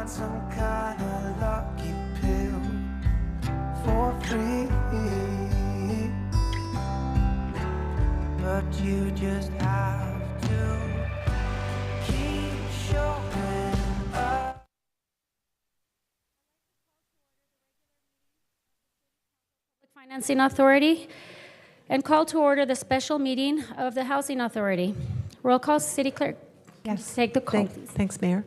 find some kind of lucky pill for free, but you just have to keep showing up. Financing Authority, and call to order the special meeting of the Housing Authority. Roll call, City Clerk. Yes. Take the call. Thanks, Mayor.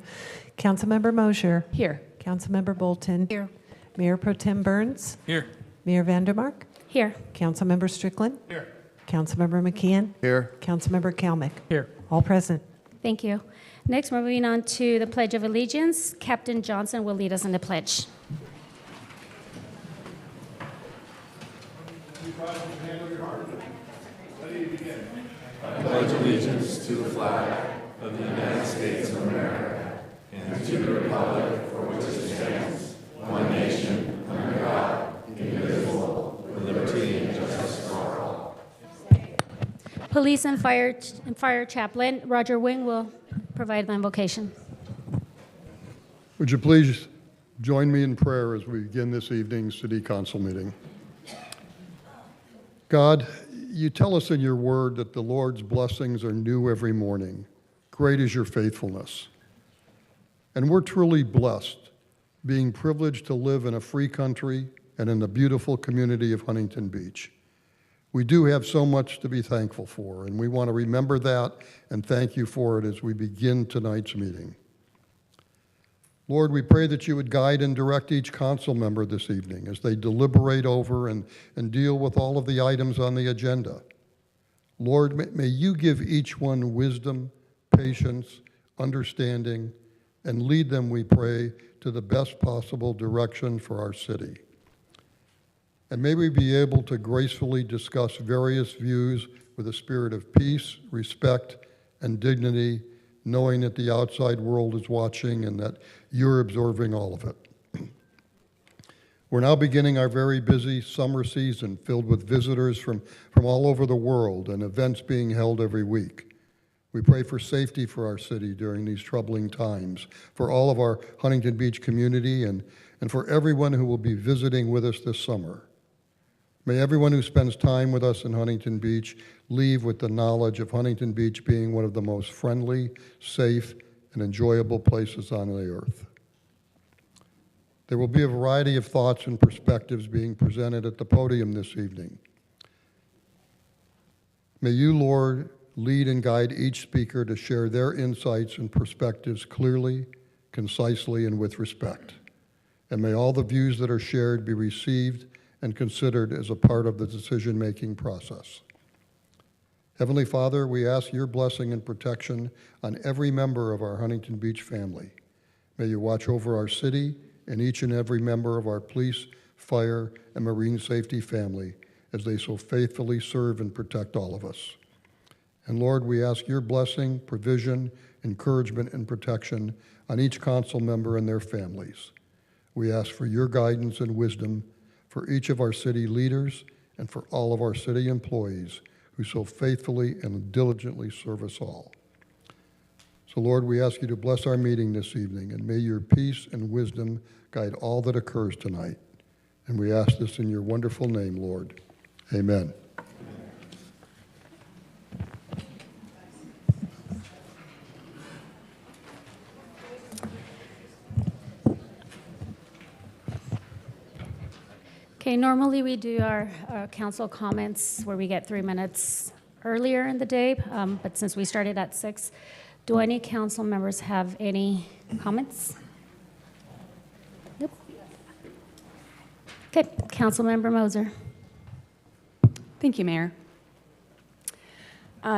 Councilmember Mosher. Here. Councilmember Bolton. Here. Mayor Pro Tem Burns. Here. Mayor Vandermark. Here. Councilmember Strickland. Here. Councilmember McKeon. Here. Councilmember Kalmick. Here. All present. Thank you. Next, we're moving on to the Pledge of Allegiance. Captain Johnson will lead us in the pledge. I pledge allegiance to the flag of the United States of America and to the republic for which it stands, one nation, under God, indivisible, with liberty and justice for all. Police and Fire Chaplain Roger Wing will provide the invocation. Would you please join me in prayer as we begin this evening's City Council meeting? God, you tell us in your word that the Lord's blessings are new every morning. Great is your faithfulness. And we're truly blessed, being privileged to live in a free country and in the beautiful community of Huntington Beach. We do have so much to be thankful for, and we want to remember that and thank you for it as we begin tonight's meeting. Lord, we pray that you would guide and direct each council member this evening as they deliberate over and deal with all of the items on the agenda. Lord, may you give each one wisdom, patience, understanding, and lead them, we pray, to the best possible direction for our city. And may we be able to gracefully discuss various views with a spirit of peace, respect, and dignity, knowing that the outside world is watching and that you're absorbing all of it. We're now beginning our very busy summer season filled with visitors from all over the world and events being held every week. We pray for safety for our city during these troubling times, for all of our Huntington Beach community and for everyone who will be visiting with us this summer. May everyone who spends time with us in Huntington Beach leave with the knowledge of Huntington Beach being one of the most friendly, safe, and enjoyable places on the earth. There will be a variety of thoughts and perspectives being presented at the podium this evening. May you, Lord, lead and guide each speaker to share their insights and perspectives clearly, concisely, and with respect. And may all the views that are shared be received and considered as a part of the decision-making process. Heavenly Father, we ask your blessing and protection on every member of our Huntington Beach family. May you watch over our city and each and every member of our police, fire, and marine safety family as they so faithfully serve and protect all of us. And Lord, we ask your blessing, provision, encouragement, and protection on each council member and their families. We ask for your guidance and wisdom for each of our city leaders and for all of our city employees who so faithfully and diligently serve us all. So Lord, we ask you to bless our meeting this evening, and may your peace and wisdom guide all that occurs tonight. And we ask this in your wonderful name, Lord. Amen. Okay, normally we do our council comments where we get 3 minutes earlier in the day, but since we started at 6, do any council members have any comments? Nope. Okay, Councilmember Moser. Thank you, Mayor.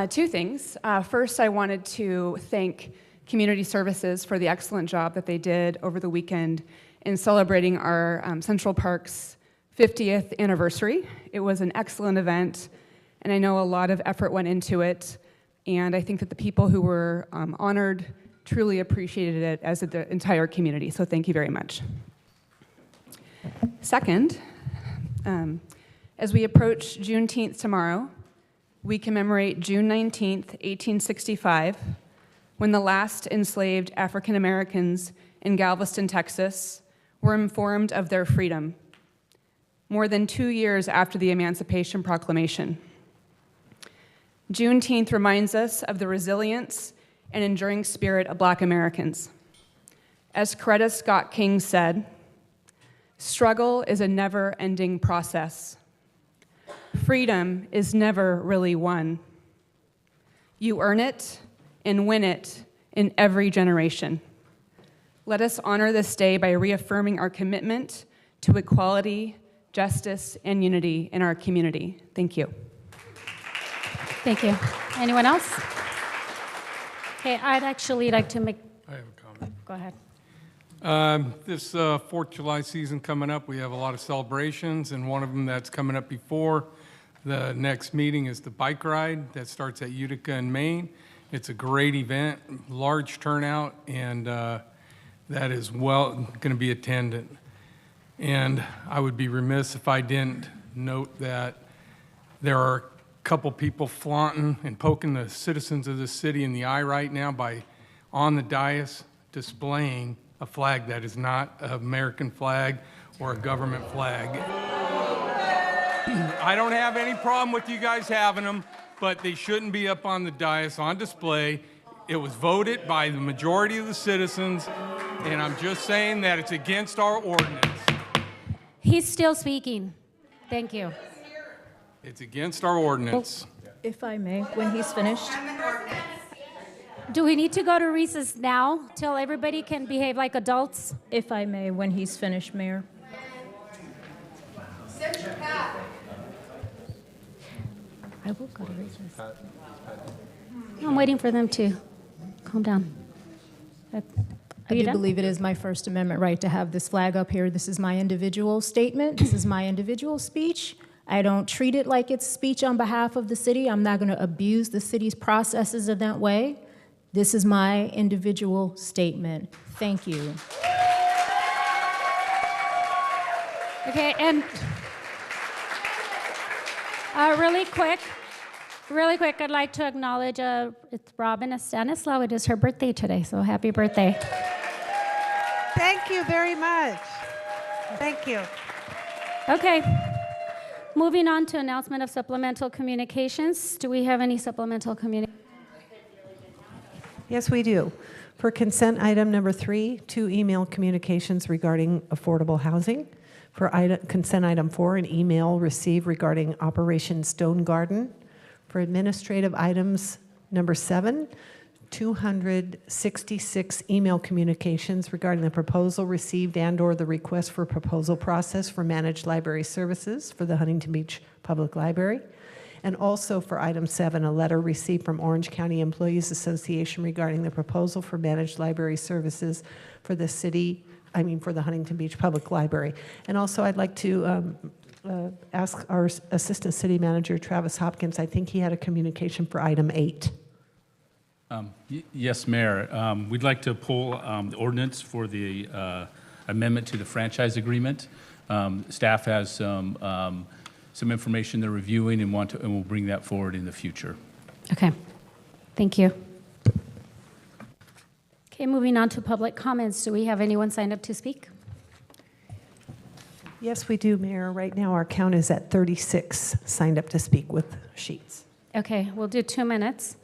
2 things. First, I wanted to thank Community Services for the excellent job that they did over the weekend in celebrating our Central Park's 50th anniversary. It was an excellent event, and I know a lot of effort went into it, and I think that the people who were honored truly appreciated it, as did the entire community, so thank you very much. Second, as we approach Juneteenth tomorrow, we commemorate June 19th, 1865, when the last enslaved African Americans in Galveston, Texas, were informed of their freedom more than 2 years after the Emancipation Proclamation. Juneteenth reminds us of the resilience and enduring spirit of Black Americans. As Coretta Scott King said, "Struggle is a never-ending process. Freedom is never really won. You earn it and win it in every generation." Let us honor this day by reaffirming our commitment to equality, justice, and unity in our community. Thank you. Thank you. Anyone else? Okay, I'd actually like to make, I have a comment. go ahead. This 4th of July season coming up, we have a lot of celebrations, and one of them that's coming up before the next meeting is the bike ride that starts at Utica in Maine. It's a great event, large turnout, and that is going to be attended. And I would be remiss if I didn't note that there are a couple people flaunting and poking the citizens of this city in the eye right now by on the dais displaying a flag that is not an American flag or a government flag. I don't have any problem with you guys having them, but they shouldn't be up on the dais on display. It was voted by the majority of the citizens, and I'm just saying that it's against our ordinance. He's still speaking. Thank you. It's against our ordinance. If I may, when he's finished. Do we need to go to recess now till everybody can behave like adults? If I may, when he's finished, Mayor. I will go to recess. I'm waiting for them to calm down. Are I you do done? believe it is my First Amendment right to have this flag up here. This is my individual statement. This is my individual speech. I don't treat it like it's speech on behalf of the city. I'm not going to abuse the city's processes in that way. This is my individual statement. Thank you. Okay, and really quick, I'd like to acknowledge it's Robin Stanislaw. It is her birthday today, so happy birthday. Thank you very much. Thank you. Okay, moving on to announcement of supplemental communications. Do we have any supplemental communications? Yes, we do. For consent item number 3, 2 email communications regarding affordable housing. For consent item 4, an email received regarding Operation Stone Garden. For administrative items number 7, 266 email communications regarding the proposal received and/or the request for proposal process for managed library services for the Huntington Beach Public Library. And also for item 7, a letter received from Orange County Employees Association regarding the proposal for managed library services for the for the Huntington Beach Public Library. And also I'd like to ask our Assistant City Manager, Travis Hopkins, I think he had a communication for item 8. Yes, Mayor. We'd like to pull the ordinance for the amendment to the franchise agreement. Staff has some information they're reviewing and we'll bring that forward in the future. Okay, thank you. Okay, moving on to public comments. Do we have anyone signed up to speak? Yes, we do, Mayor. Right now our count is at 36 signed up to speak with sheets. Okay, we'll do 2 minutes.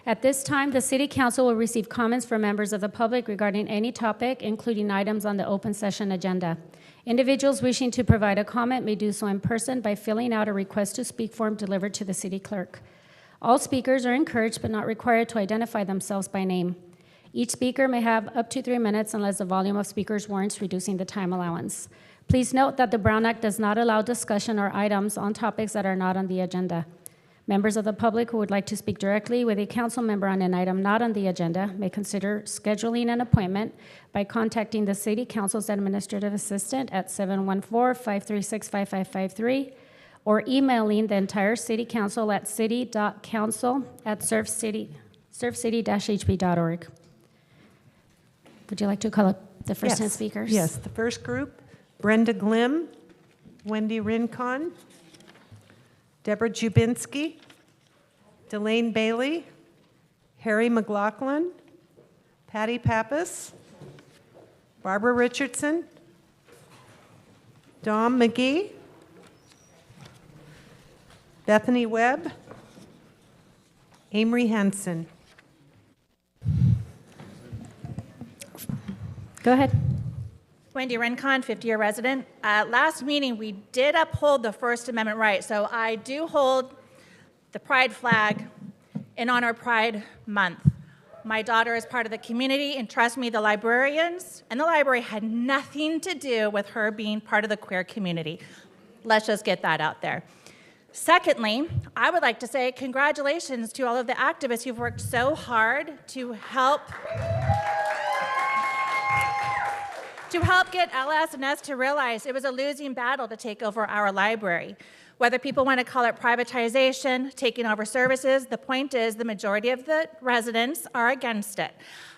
At this time, the City Council will receive comments from members of the public regarding any topic, including items on the open session agenda. Individuals wishing to provide a comment may do so in person by filling out a request to speak form delivered to the city clerk. All speakers are encouraged but not required to identify themselves by name. Each speaker may have up to 3 minutes unless the volume of speakers warrants reducing the time allowance. Please note that the Brown Act does not allow discussion or items on topics that are not on the agenda. Members of the public who would like to speak directly with a council member on an item not on the agenda may consider scheduling an appointment by contacting the City Council's administrative assistant at 714-536-5553 or emailing the entire City Council at city.council@surfcity-hb.org. Would you like to call up the first 10 speakers? Yes, the first group, Brenda Glim, Wendy Rincon, Deborah Jubinski, Delane Bailey, Harry McLaughlin, Patty Pappas, Barbara Richardson, Dom McGee, Bethany Webb, Amory Hansen. Go ahead. Wendy Rincon, 50-year resident. Last meeting, we did uphold the First Amendment right, so I do hold the pride flag in honor of Pride Month. My daughter is part of the community, and trust me, the librarians and the library had nothing to do with her being part of the queer community. Let's just get that out there. Secondly, I would like to say congratulations to all of the activists who've worked so hard to help get LS&S to realize it was a losing battle to take over our library. Whether people want to call it privatization, taking over services, the point is the majority of the residents are against it.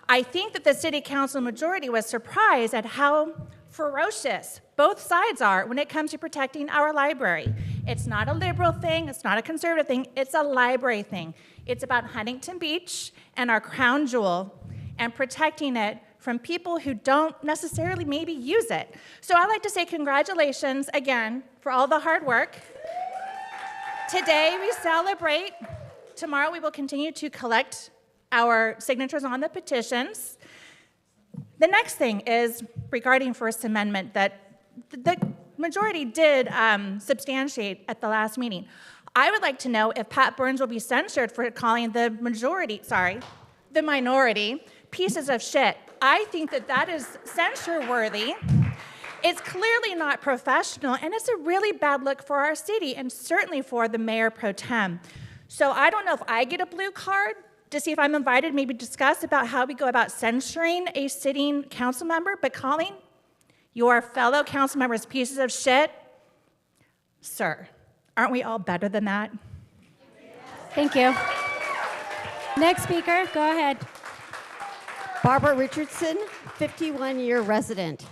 I think that the city council majority was surprised at how ferocious both sides are when it comes to protecting our library. It's not a liberal thing, it's not a conservative thing, it's a library thing. It's about Huntington Beach and our crown jewel and protecting it from people who don't necessarily maybe use it. So I'd like to say congratulations again for all the hard work. Today we celebrate. Tomorrow we will continue to collect our signatures on the petitions. The next thing is regarding First Amendment that the majority did substantiate at the last meeting. I would like to know if Pat Burns will be censured for calling the minority pieces of shit. I think that that is censure-worthy. It's clearly not professional, and it's a really bad look for our city, and certainly for the mayor pro tem. So I don't know if I get a blue card to see if I'm invited, maybe discuss about how we go about censuring a sitting council member, but calling your fellow council members pieces of shit? Sir, aren't we all better than that? Thank you. Next speaker, go ahead. Barbara Richardson, 51-year resident.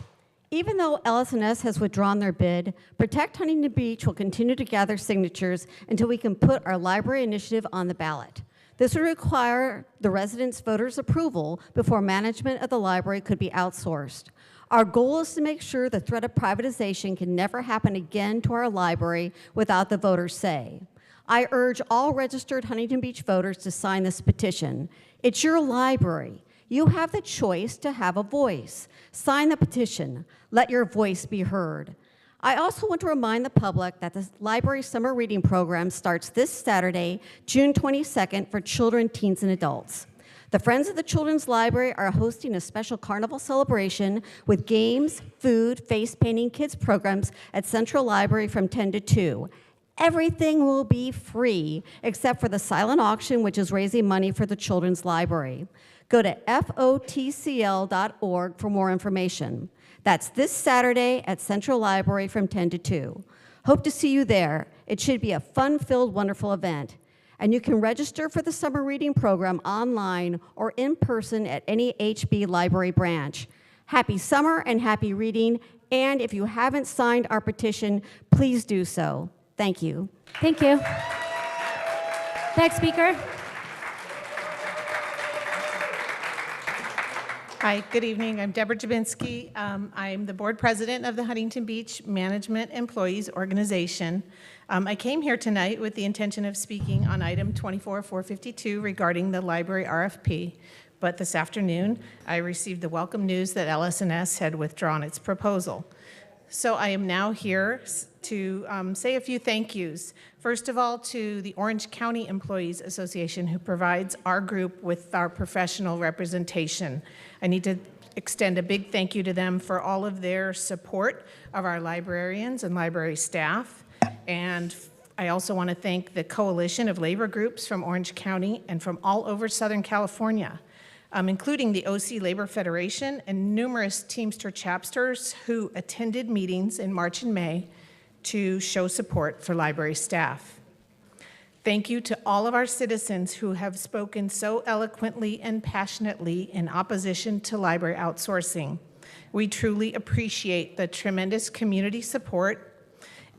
Even though LS&S has withdrawn their bid, Protect Huntington Beach will continue to gather signatures until we can put our library initiative on the ballot. This would require the residents' voters' approval before management of the library could be outsourced. Our goal is to make sure the threat of privatization can never happen again to our library without the voters' say. I urge all registered Huntington Beach voters to sign this petition. It's your library. You have the choice to have a voice. Sign the petition. Let your voice be heard. I also want to remind the public that the library summer reading program starts this Saturday, June 22nd, for children, teens, and adults. The Friends of the Children's Library are hosting a special carnival celebration with games, food, face painting, kids programs at Central Library from 10 to 2. Everything will be free except for the silent auction, which is raising money for the Children's Library. Go to fotcl.org for more information. That's this Saturday at Central Library from 10 to 2. Hope to see you there. It should be a fun-filled, wonderful event. And you can register for the summer reading program online or in person at any HB library branch. Happy summer and happy reading. And if you haven't signed our petition, please do so. Thank you. Thank you. Next speaker. Hi, good evening. I'm Deborah Jabinski. I'm the board president of the Huntington Beach Management Employees Organization. I came here tonight with the intention of speaking on item 24452 regarding the library RFP, but this afternoon I received the welcome news that LS&S had withdrawn its proposal. So I am now here to say a few thank yous. First of all, to the Orange County Employees Association, who provides our group with our professional representation. I need to extend a big thank you to them for all of their support of our librarians and library staff. And I also want to thank the Coalition of Labor Groups from Orange County and from all over Southern California, including the OC Labor Federation and numerous Teamster chapters who attended meetings in March and May to show support for library staff. Thank you to all of our citizens who have spoken so eloquently and passionately in opposition to library outsourcing. We truly appreciate the tremendous community support,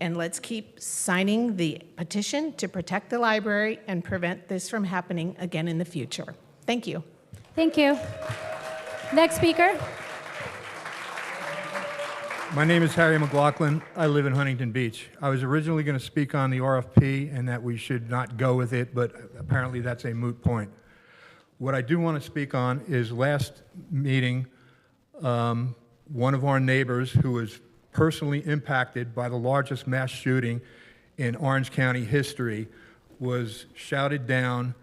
and let's keep signing the petition to protect the library and prevent this from happening again in the future. Thank you. Thank you. Next speaker. My name is Harry McLaughlin. I live in Huntington Beach. I was originally going to speak on the RFP and that we should not go with it, but apparently that's a moot point. What I do want to speak on is last meeting, one of our neighbors who was personally impacted by the largest mass shooting in Orange County history was shouted down,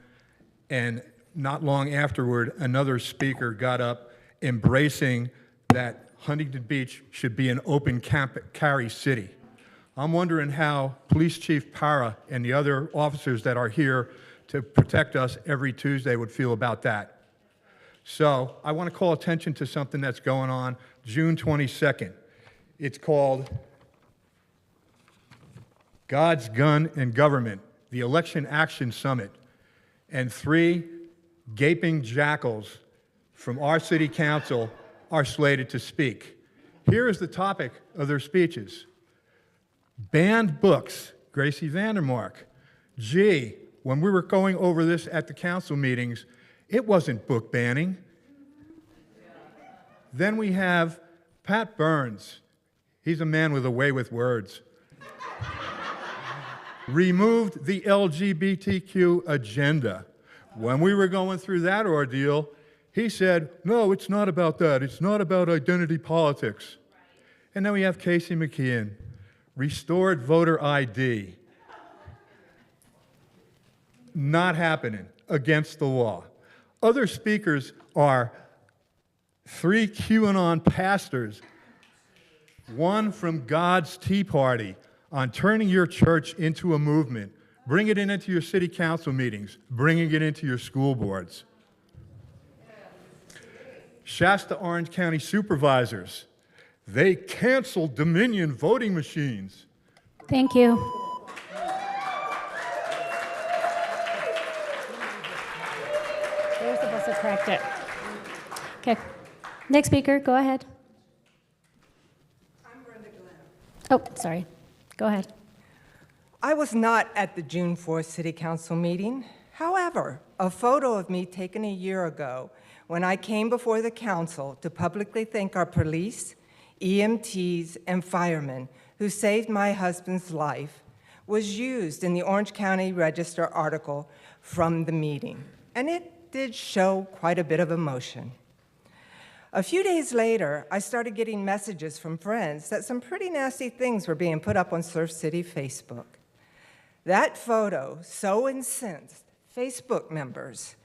and not long afterward, another speaker got up embracing that Huntington Beach should be an open carry city. I'm wondering how Police Chief Para and the other officers that are here to protect us every Tuesday would feel about that. So I want to call attention to something that's going on June 22nd. It's called God's Gun and Government, the Election Action Summit, and 3 gaping jackals from our city council are slated to speak. Here is the topic of their speeches. Banned books, Gracie Vandermark. Gee, when we were going over this at the council meetings, it wasn't book banning. Then we have Pat Burns. He's a man with a way with words. Removed the LGBTQ agenda. When we were going through that ordeal, he said, no, it's not about that. It's not about identity politics. And then we have Casey McKeon, restored voter ID. Not happening, against the law. Other speakers are 3 QAnon pastors, one from God's Tea Party on turning your church into a movement, bringing it into your city council meetings, bringing it into your school boards. Shasta Orange County supervisors, they canceled Dominion voting machines. Thank you. They were supposed to correct it. Okay. Next speaker, go ahead. I'm Brenda Glenn. Oh, sorry. Go ahead. I was not at the June 4th City Council meeting. However, a photo of me taken a year ago when I came before the council to publicly thank our police, EMTs, and firemen who saved my husband's life was used in the Orange County Register article from the meeting, and it did show quite a bit of emotion. A few days later, I started getting messages from friends that some pretty nasty things were being put up on Surf City Facebook. That photo so incensed Facebook members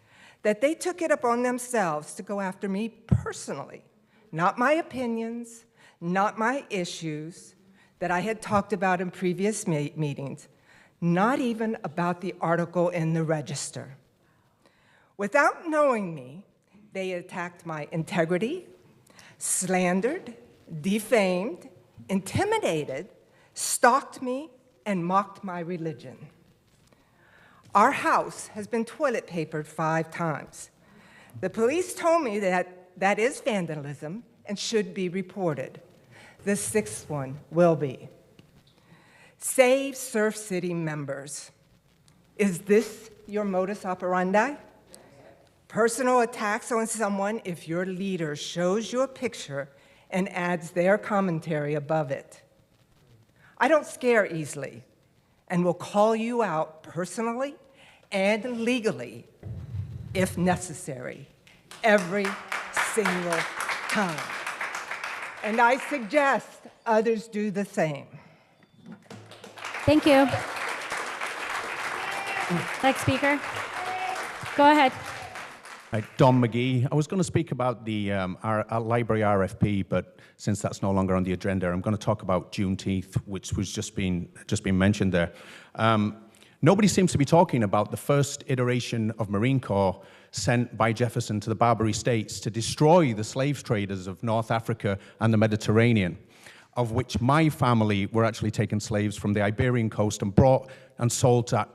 that they took it upon themselves to go after me personally, not my opinions, not my issues that I had talked about in previous meetings, not even about the article in the Register. Without knowing me, they attacked my integrity, slandered, defamed, intimidated, stalked me, and mocked my religion. Our house has been toilet papered 5 times. The police told me that that is vandalism and should be reported. The 6th one will be. Save Surf City members. Is this your modus operandi? Personal attacks on someone if your leader shows you a picture and adds their commentary above it. I don't scare easily and will call you out personally and legally if necessary, every single time. And I suggest others do the same. Thank you. Next speaker. Go ahead. Don McGee. I was going to speak about the our library RFP, but since that's no longer on the agenda, I'm going to talk about Juneteenth, which was just been mentioned there. Nobody seems to be talking about the first iteration of Marine Corps sent by Jefferson to the Barbary States to destroy the slave traders of North Africa and the Mediterranean, of which my family were actually taken slaves from the Iberian coast and brought and sold to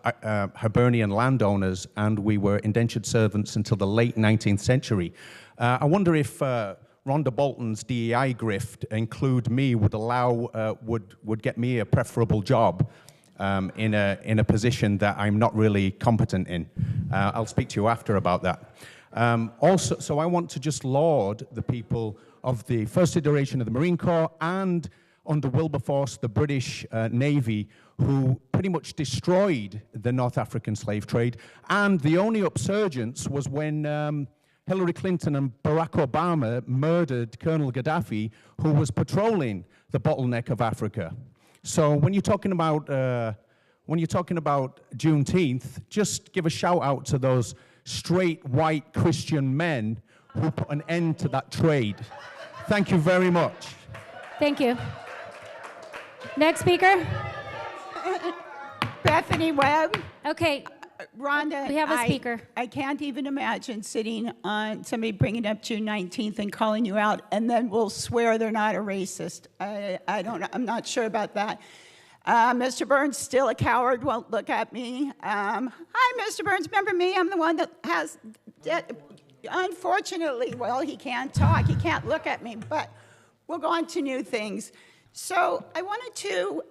Hibernian landowners, and we were indentured servants until the late 19th century. I wonder if Rhonda Bolton's DEI grift include me would get me a preferable job in a position that I'm not really competent in. I'll speak to you after about that. Also, so I want to just laud the people of the first iteration of the Marine Corps and under Wilberforce, the British Navy, who pretty much destroyed the North African slave trade. And the only upsurgence was when Hillary Clinton and Barack Obama murdered Colonel Gaddafi, who was patrolling the bottleneck of Africa. So when you're talking about Juneteenth, just give a shout out to those straight white Christian men who put an end to that trade. Thank you very much. Thank you. Next speaker. Bethany Webb. Okay. Rhonda, We have a speaker. I can't even imagine sitting on somebody bringing up June 19th and calling you out, and then we'll swear they're not a racist. I'm not sure about that. Mr. Burns, still a coward, won't look at me. Hi, Mr. Burns, remember me? I'm the one that has, unfortunately, well, he can't talk, he can't look at me, but we'll go on to new things. So I wanted to,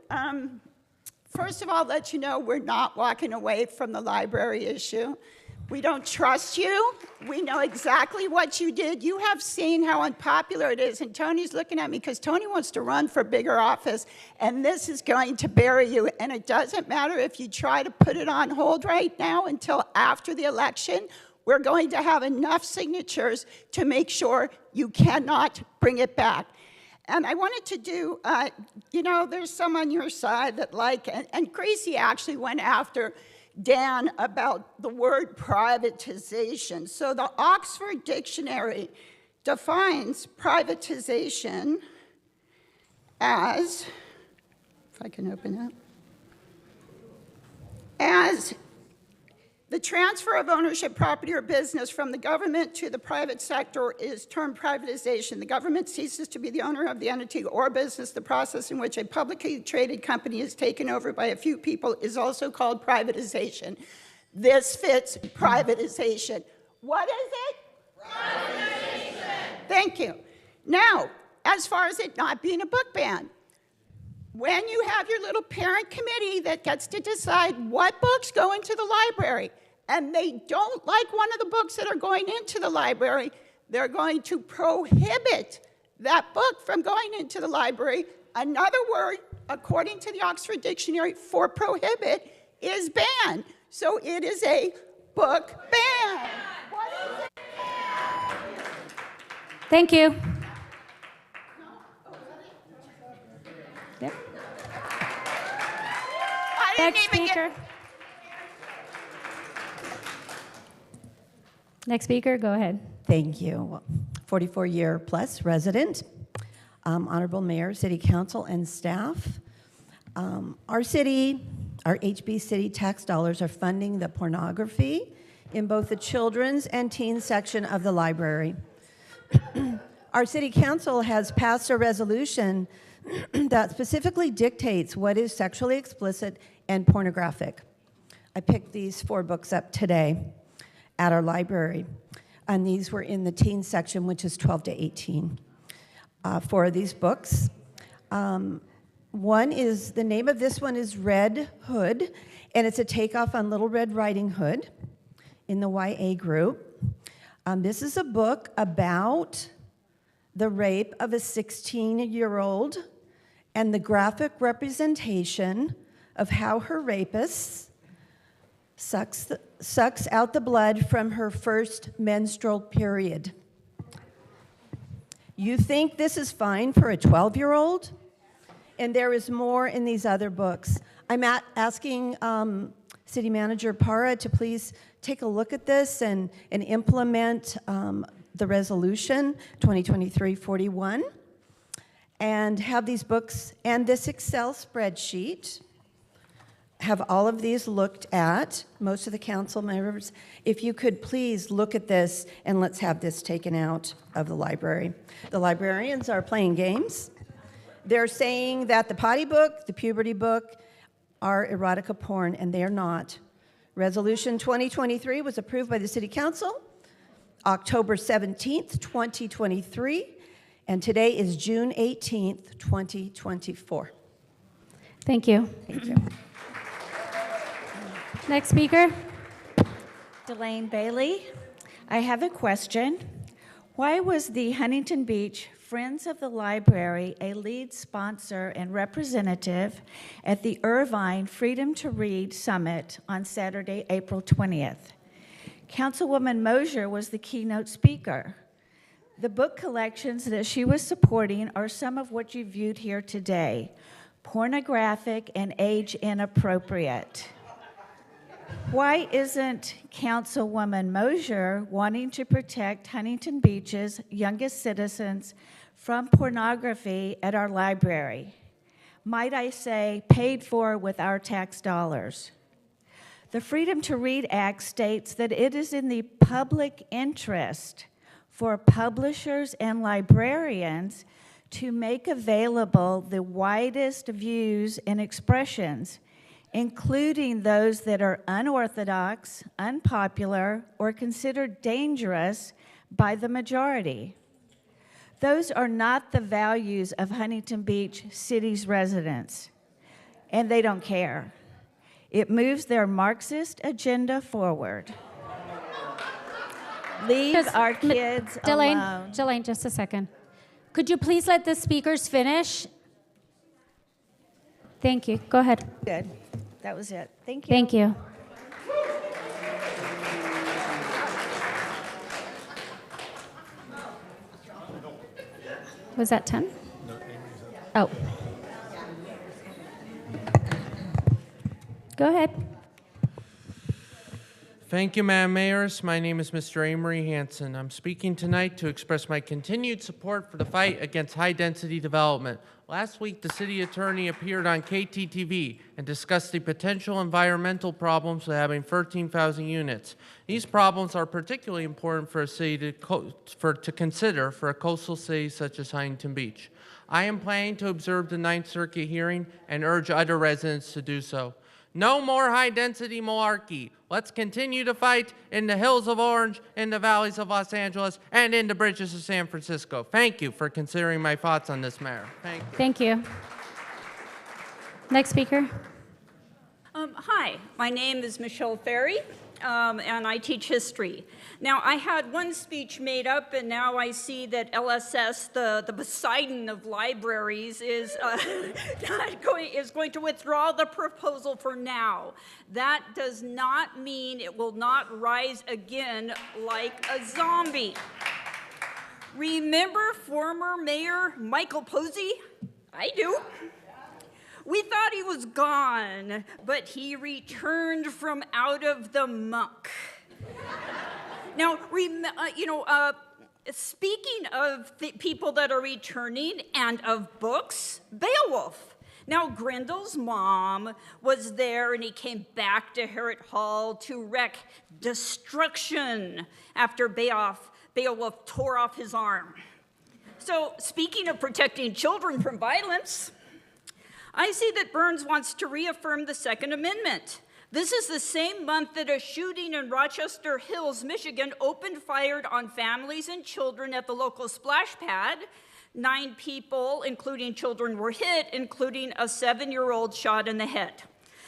first of all, let you know we're not walking away from the library issue. We don't trust you. We know exactly what you did. You have seen how unpopular it is, and Tony's looking at me because Tony wants to run for bigger office, and this is going to bury you, and it doesn't matter if you try to put it on hold right now until after the election. We're going to have enough signatures to make sure you cannot bring it back. And I wanted to do, you know, there's some on your side that like, and Gracie actually went after Dan about the word privatization. So the Oxford Dictionary defines privatization as, if I can open it, as the transfer of ownership, property, or business from the government to the private sector is termed privatization. The government ceases to be the owner of the entity or business. The process in which a publicly traded company is taken over by a few people is also called privatization. This fits privatization. What is it? Privatization. Thank you. Now, as far as it not being a book ban, when you have your little parent committee that gets to decide what books go into the library, and they don't like one of the books that are going into the library, they're going to prohibit that book from going into the library. Another word, according to the Oxford Dictionary, for prohibit is ban. So it is a book ban. What is it? Thank you. Yep. Next speaker. Next speaker, go ahead. Thank you. 44-year plus resident, honorable mayor, city council, and staff. Our city, our HB city tax dollars are funding the pornography in both the children's and teen section of the library. Our city council has passed a resolution that specifically dictates what is sexually explicit and pornographic. I picked these 4 books up today at our library, and these were in the teen section, which is 12 to 18. 4 of these books. One is, the name of this one is Red Hood, and it's a takeoff on Little Red Riding Hood in the YA group. This is a book about the rape of a 16-year-old and the graphic representation of how her rapist sucks out the blood from her first menstrual period. You think this is fine for a 12-year-old? And there is more in these other books. I'm asking City Manager Para to please take a look at this and implement the resolution 2023-41 and have these books and this Excel spreadsheet, have all of these looked at, most of the council members. If you could please look at this and let's have this taken out of the library. The librarians are playing games. They're saying that the potty book, the puberty book, are erotica porn, and they are not. Resolution 2023 was approved by the City Council October 17th, 2023, and today is June 18th, 2024. Thank you. Thank you. Next speaker. Delane Bailey. I have a question. Why was the Huntington Beach Friends of the Library a lead sponsor and representative at the Irvine Freedom to Read Summit on Saturday, April 20th. Councilwoman Mosier was the keynote speaker. The book collections that she was supporting are some of what you viewed here today: pornographic and age inappropriate. Why isn't Councilwoman Mosier wanting to protect Huntington Beach's youngest citizens from pornography at our library? Might I say, paid for with our tax dollars. The Freedom to Read Act states that it is in the public interest for publishers and librarians to make available the widest views and expressions, including those that are unorthodox, unpopular, or considered dangerous by the majority. Those are not the values of Huntington Beach City's residents, and they don't care. It moves their Marxist agenda forward. Leave our kids alone. Delane, just a second. Could you please let the speakers finish? Thank you. Go ahead. Good. That was it. Thank you. Thank you. Was that 10? Oh. Go ahead. Thank you, Madam Mayor. My name is Mr. Amory Hansen. I'm speaking tonight to express my continued support for the fight against high-density development. Last week, the city attorney appeared on KTTV and discussed the potential environmental problems with having 13,000 units. These problems are particularly important for a city to consider for a coastal city such as Huntington Beach. I am planning to observe the Ninth Circuit hearing and urge other residents to do so. No more high-density malarkey. Let's continue to fight in the hills of Orange, in the valleys of Los Angeles, and in the bridges of San Francisco. Thank you for considering my thoughts on this, Mayor. Thank you. Thank you. Next speaker. Hi, my name is Michelle Ferry, and I teach history. Now, I had one speech made up, and now I see that LSS, the Poseidon of libraries, is going to withdraw the proposal for now. That does not mean it will not rise again like a zombie. Remember former Mayor Michael Posey? I do. We thought he was gone, but he returned from out of the muck. Now, speaking of people that are returning and of books, Beowulf. Now, Grendel's mom was there, and he came back to Harrod Hall to wreak destruction after Beowulf tore off his arm. So, speaking of protecting children from violence, I see that Burns wants to reaffirm the Second Amendment. This is the same month that a shooting in Rochester Hills, Michigan, opened fire on families and children at the local splash pad. 9 people, including children, were hit, including a 7-year-old shot in the head.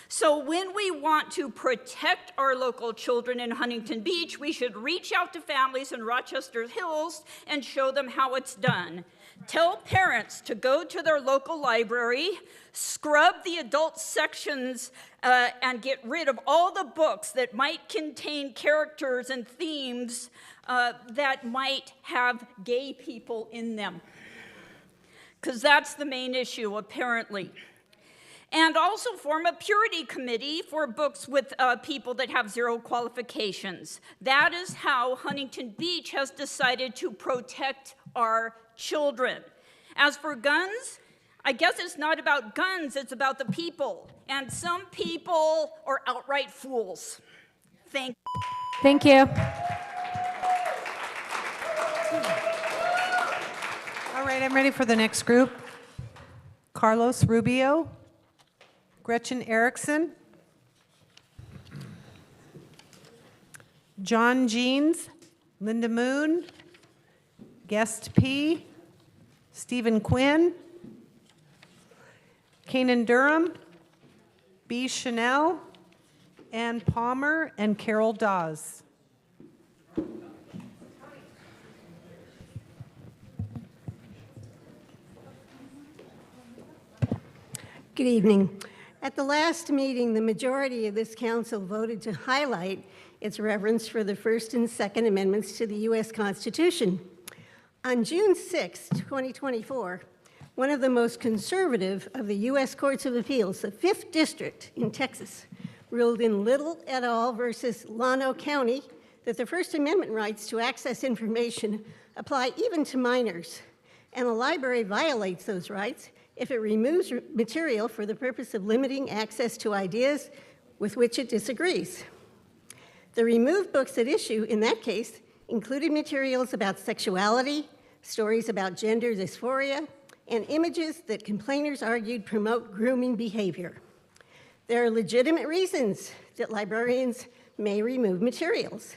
So when we want to protect our local children in Huntington Beach, we should reach out to families in Rochester Hills and show them how it's done. Tell parents to go to their local library, scrub the adult sections, and get rid of all the books that might contain characters and themes that might have gay people in them. Because that's the main issue, apparently. And also form a purity committee for books with people that have 0 qualifications. That is how Huntington Beach has decided to protect our children. As for guns, I guess it's not about guns, it's about the people. And some people are outright fools. Thank you. All right, I'm ready for the next group. Carlos Rubio, Gretchen Erickson, John Jeans, Linda Moon, Guest P, Stephen Quinn, Kanan Durham, B. Chanel, Ann Palmer, and Carol Dawes. Good evening. At the last meeting, the majority of this council voted to highlight its reverence for the First and Second Amendments to the U.S. Constitution. On June 6, 2024, one of the most conservative of the U.S. Courts of Appeals, the 5th District in Texas, ruled in Little et al. Versus Llano County that the First Amendment rights to access information apply even to minors, and a library violates those rights if it removes material for the purpose of limiting access to ideas with which it disagrees. The removed books at issue in that case included materials about sexuality, stories about gender dysphoria, and images that complainers argued promote grooming behavior. There are legitimate reasons that librarians may remove materials,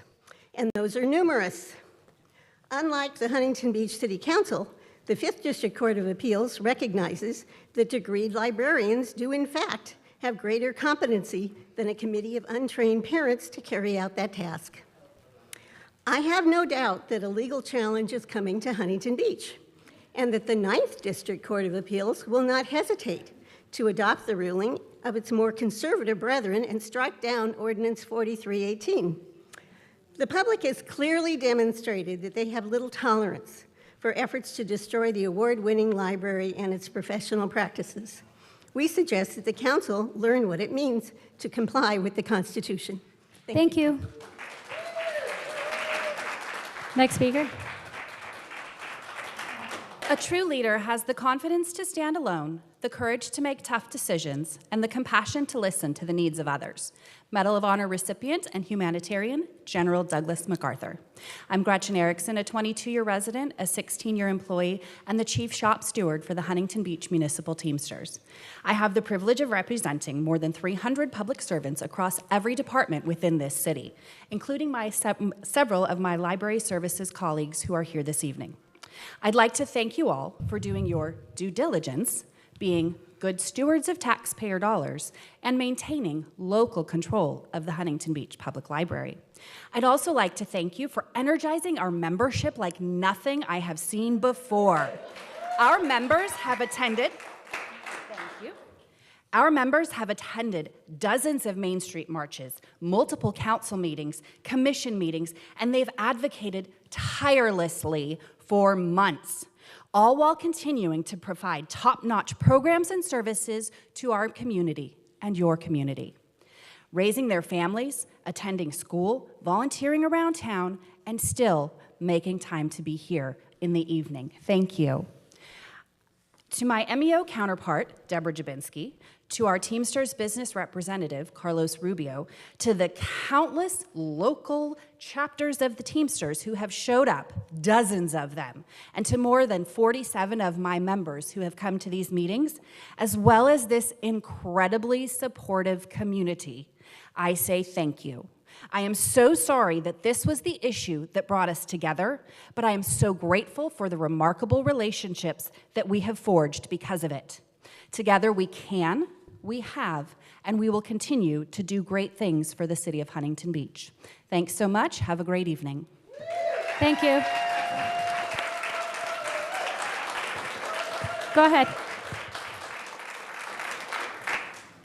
and those are numerous. Unlike the Huntington Beach City Council, the 5th District Court of Appeals recognizes that degreed librarians do in fact have greater competency than a committee of untrained parents to carry out that task. I have no doubt that a legal challenge is coming to Huntington Beach, and that the 9th District Court of Appeals will not hesitate to adopt the ruling of its more conservative brethren and strike down Ordinance 4318. The public has clearly demonstrated that they have little tolerance for efforts to destroy the award-winning library and its professional practices. We suggest that the council learn what it means to comply with the Constitution. Thank you. Next speaker. A true leader has the confidence to stand alone, the courage to make tough decisions, and the compassion to listen to the needs of others. Medal of Honor recipient and humanitarian, General Douglas MacArthur. I'm Gretchen Erickson, a 22-year resident, a 16-year employee, and the chief shop steward for the Huntington Beach Municipal Teamsters. I have the privilege of representing more than 300 public servants across every department within this city, including several of my library services colleagues who are here this evening. I'd like to thank you all for doing your due diligence, being good stewards of taxpayer dollars, and maintaining local control of the Huntington Beach Public Library. I'd also like to thank you for energizing our membership like nothing I have seen before. Our members have attended dozens of Main Street marches, multiple council meetings, commission meetings, and they've advocated tirelessly for months, all while continuing to provide top-notch programs and services to our community and your community. Raising their families, attending school, volunteering around town, and still making time to be here in the evening. Thank you. To my MEO counterpart, Deborah Jabinski, to our Teamsters business representative, Carlos Rubio, to the countless local chapters of the Teamsters who have showed up, dozens of them, and to more than 47 of my members who have come to these meetings, as well as this incredibly supportive community, I say thank you. I am so sorry that this was the issue that brought us together, but I am so grateful for the remarkable relationships that we have forged because of it. Together we can, we have, and we will continue to do great things for the city of Huntington Beach. Thanks so much. Have a great evening. Thank you. Go ahead.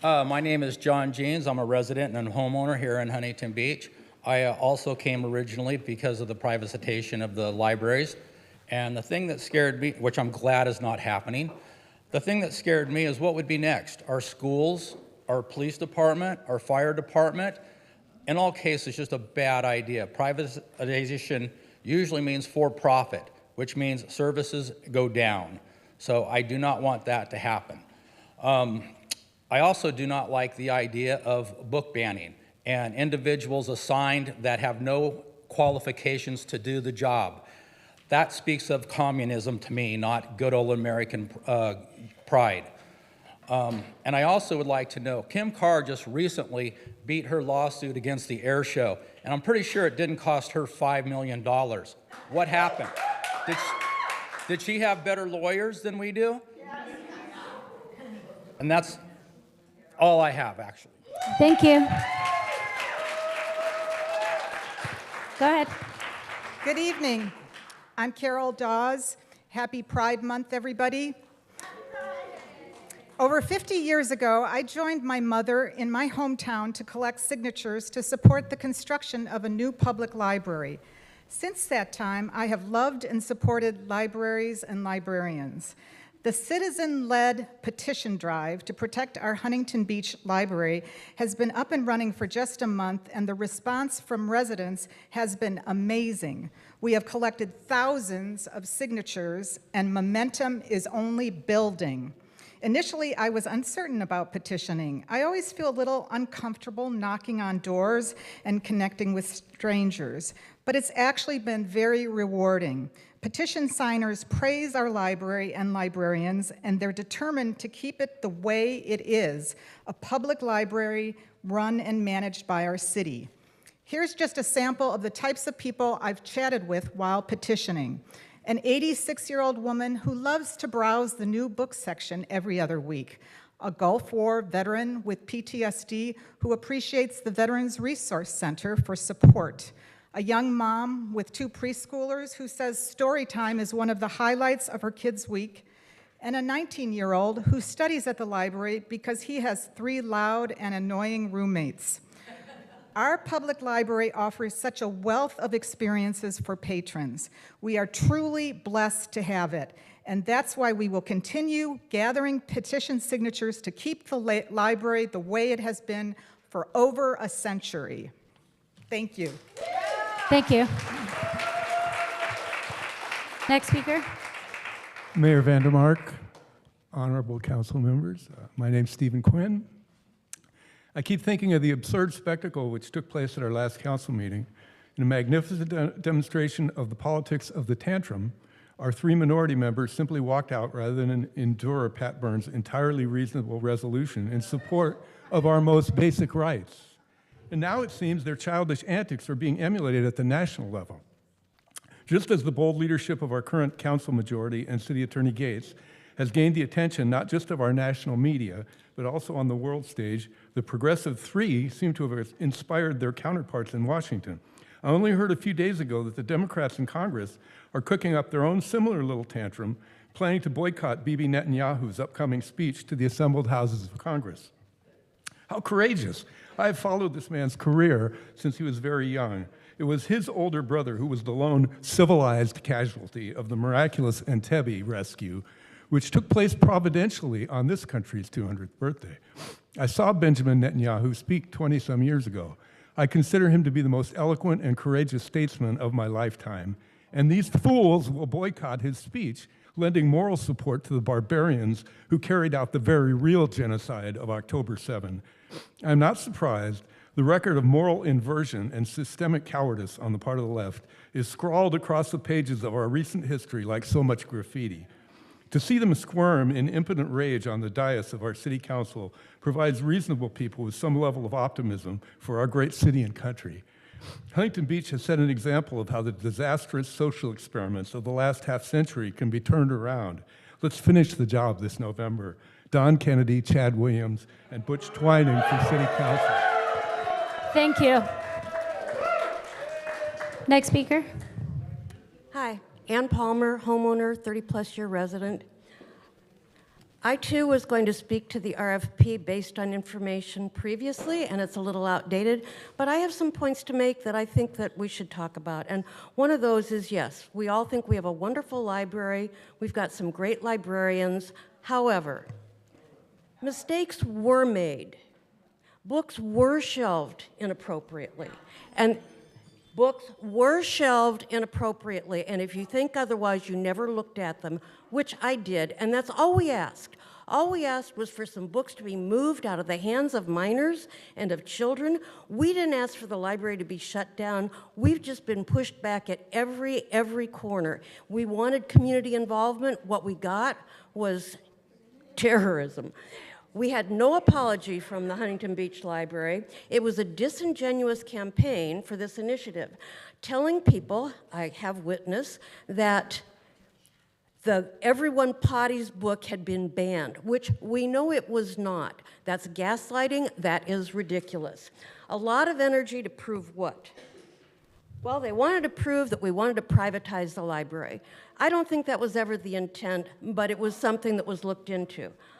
My name is John Jeans. I'm a resident and a homeowner here in Huntington Beach. I also came originally because of the privatization of the libraries. And the thing that scared me, which I'm glad is not happening, the thing that scared me is what would be next. Our schools, our police department, our fire department, in all cases, just a bad idea. Privatization usually means for profit, which means services go down. So I do not want that to happen. I also do not like the idea of book banning and individuals assigned that have no qualifications to do the job. That speaks of communism to me, not good old American pride. And I also would like to know, Kim Carr just recently beat her lawsuit against the air show, and I'm pretty sure it didn't cost her $5 million. What happened? Did she have better lawyers than we do? And that's all I have, actually. Thank you. Go ahead. Good evening. I'm Carol Dawes. Happy Pride Month, everybody. Over 50 years ago, I joined my mother in my hometown to collect signatures to support the construction of a new public library. Since that time, I have loved and supported libraries and librarians. The citizen-led petition drive to protect our Huntington Beach Library has been up and running for just a month, and the response from residents has been amazing. We have collected thousands of signatures, and momentum is only building. Initially, I was uncertain about petitioning. I always feel a little uncomfortable knocking on doors and connecting with strangers, but it's actually been very rewarding. Petition signers praise our library and librarians, and they're determined to keep it the way it is, a public library run and managed by our city. Here's just a sample of the types of people I've chatted with while petitioning. An 86-year-old woman who loves to browse the new book section every other week. A Gulf War veteran with PTSD who appreciates the Veterans Resource Center for support. A young mom with 2 preschoolers who says story time is one of the highlights of her kids' week. And a 19-year-old who studies at the library because he has 3 loud and annoying roommates. Our public library offers such a wealth of experiences for patrons. We are truly blessed to have it, and that's why we will continue gathering petition signatures to keep the library the way it has been for over a century. Thank you. Thank you. Next speaker. Mayor Vandermark, honorable council members, my name's Stephen Quinn. I keep thinking of the absurd spectacle which took place at our last council meeting. In a magnificent demonstration of the politics of the tantrum, our 3 minority members simply walked out rather than endure Pat Burns' entirely reasonable resolution in support of our most basic rights. And now it seems their childish antics are being emulated at the national level. Just as the bold leadership of our current council majority and City Attorney Gates has gained the attention not just of our national media, but also on the world stage, the progressive 3 seem to have inspired their counterparts in Washington. I only heard a few days ago that the Democrats in Congress are cooking up their own similar little tantrum, planning to boycott Bibi Netanyahu's upcoming speech to the assembled houses of Congress. How courageous. I have followed this man's career since he was very young. It was his older brother who was the lone civilized casualty of the miraculous Entebbe rescue, which took place providentially on this country's 200th birthday. I saw Benjamin Netanyahu speak 20-some years ago. I consider him to be the most eloquent and courageous statesman of my lifetime. And these fools will boycott his speech, lending moral support to the barbarians who carried out the very real genocide of October 7. I'm not surprised. The record of moral inversion and systemic cowardice on the part of the left is scrawled across the pages of our recent history like so much graffiti. To see them squirm in impotent rage on the dais of our city council provides reasonable people with some level of optimism for our great city and country. Huntington Beach has set an example of how the disastrous social experiments of the last half-century can be turned around. Let's finish the job this November. Don Kennedy, Chad Williams, and Butch Twining for City Council. Thank you. Next speaker. Hi, Ann Palmer, homeowner, 30-plus year resident. I too was going to speak to the RFP based on information previously, and it's a little outdated, but I have some points to make that I think that we should talk about. And one of those is, yes, we all think we have a wonderful library. We've got some great librarians. However, mistakes were made. Books were shelved inappropriately. And books were shelved inappropriately, and if you think otherwise, you never looked at them, which I did, and that's all we asked. All we asked was for some books to be moved out of the hands of minors and of children. We didn't ask for the library to be shut down. We've just been pushed back at every corner. We wanted community involvement. What we got was terrorism. We had no apology from the Huntington Beach Library. It was a disingenuous campaign for this initiative, telling people, I have witness, that the Everyone Potty's book had been banned, which we know it was not. That's gaslighting. That is ridiculous. A lot of energy to prove what? Well, they wanted to prove that we wanted to privatize the library. I don't think that was ever the intent, but it was something that was looked into.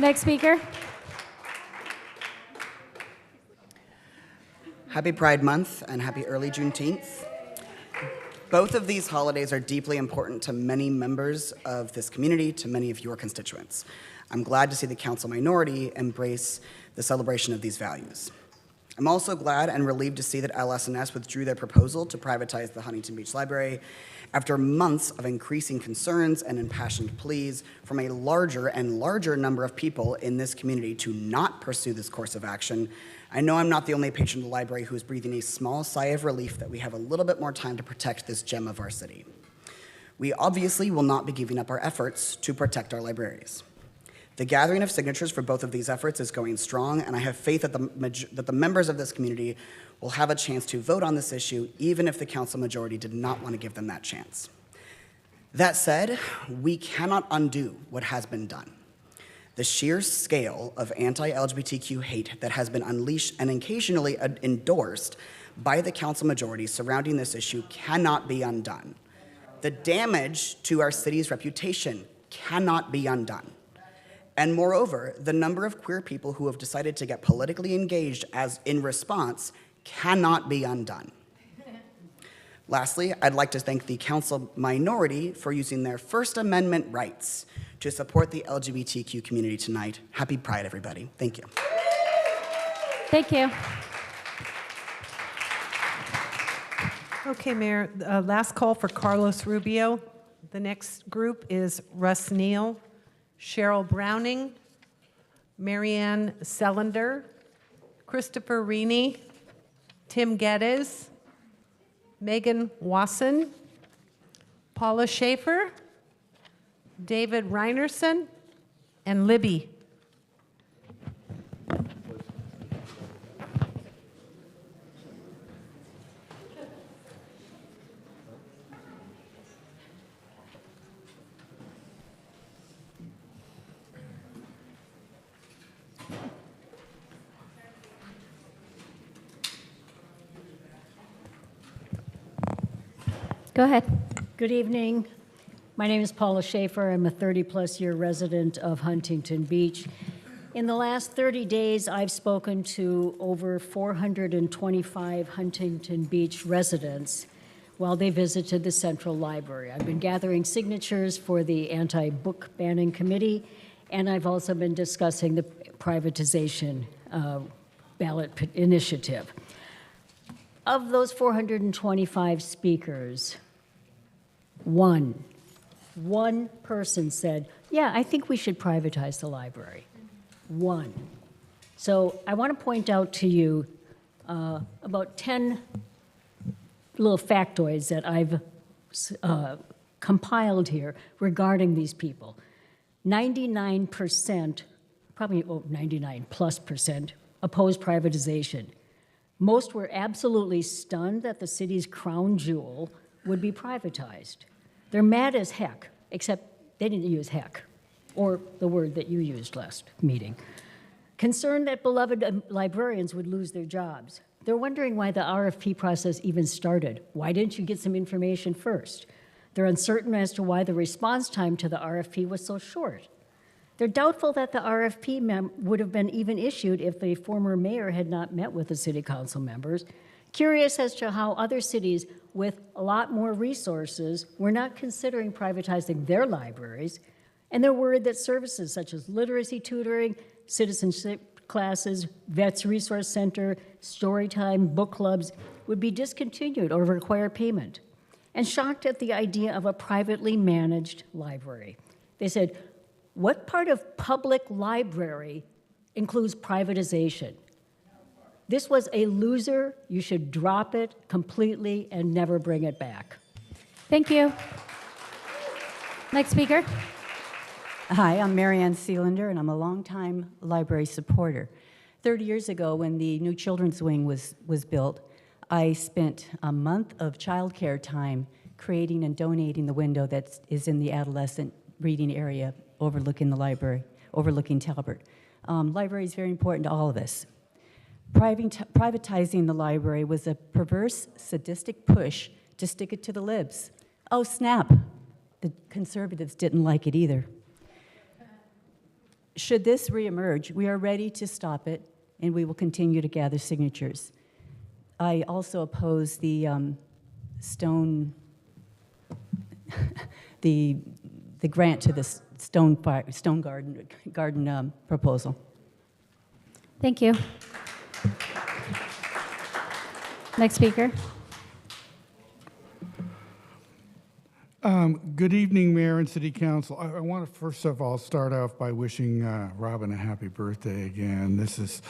Next speaker. Happy Pride Month and happy early Juneteenth. Both of these holidays are deeply important to many members of this community, to many of your constituents. I'm glad to see the council minority embrace the celebration of these values. I'm also glad and relieved to see that LS&S withdrew their proposal to privatize the Huntington Beach Library after months of increasing concerns and impassioned pleas from a larger and larger number of people in this community to not pursue this course of action. I know I'm not the only patron of the library who is breathing a small sigh of relief that we have a little bit more time to protect this gem of our city. We obviously will not be giving up our efforts to protect our libraries. The gathering of signatures for both of these efforts is going strong, and I have faith that the members of this community will have a chance to vote on this issue, even if the council majority did not want to give them that chance. That said, we cannot undo what has been done. The sheer scale of anti-LGBTQ hate that has been unleashed and occasionally endorsed by the council majority surrounding this issue cannot be undone. The damage to our city's reputation cannot be undone. And moreover, the number of queer people who have decided to get politically engaged as in response cannot be undone. Lastly, I'd like to thank the council minority for using their First Amendment rights to support the LGBTQ community tonight. Happy Pride, everybody. Thank you. Thank you. Okay, Mayor, last call for Carlos Rubio. The next group is Russ Neal, Cheryl Browning, Marianne Sellender, Christopher Rini, Tim Geddes, Megan Wasson, Paula Schaefer, David Reinerson, and Libby. Go ahead. Good evening. My name is Paula Schaefer. I'm a 30-plus year resident of Huntington Beach. In the last 30 days, I've spoken to over 425 Huntington Beach residents while they visited the Central Library. I've been gathering signatures for the anti-book banning committee, and I've also been discussing the privatization ballot initiative. Of those 425 speakers, one person said, yeah, I think we should privatize the library. One. So I want to point out to you about 10 little factoids that I've compiled here regarding these people. 99%, probably 99+%, oppose privatization. Most were absolutely stunned that the city's crown jewel would be privatized. They're mad as heck, except they didn't use heck, or the word that you used last meeting. Concerned that beloved librarians would lose their jobs. They're wondering why the RFP process even started. Why didn't you get some information first? They're uncertain as to why the response time to the RFP was so short. They're doubtful that the RFP would have been even issued if the former mayor had not met with the city council members. Curious as to how other cities with a lot more resources were not considering privatizing their libraries, and they're worried that services such as literacy tutoring, citizenship classes, Vets Resource Center, Storytime, book clubs would be discontinued or require payment, and shocked at the idea of a privately managed library. They said, what part of public library includes privatization? This was a loser. You should drop it completely and never bring it back. Thank you. Next speaker. Hi, I'm Marianne Seelander, and I'm a longtime library supporter. 30 years ago, when the new children's wing was built, I spent a month of childcare time creating and donating the window that is in the adolescent reading area overlooking the library, overlooking Talbert. Library is very important to all of us. Privatizing the library was a perverse, sadistic push to stick it to the libs. Oh, snap. The conservatives didn't like it either. should this reemerge, we are ready to stop it, and we will continue to gather signatures. I also oppose the stone, the grant to the stone garden proposal. Thank you. Next speaker. Good evening, Mayor and City Council. I want to first of all start off by wishing Robin a happy birthday again. This is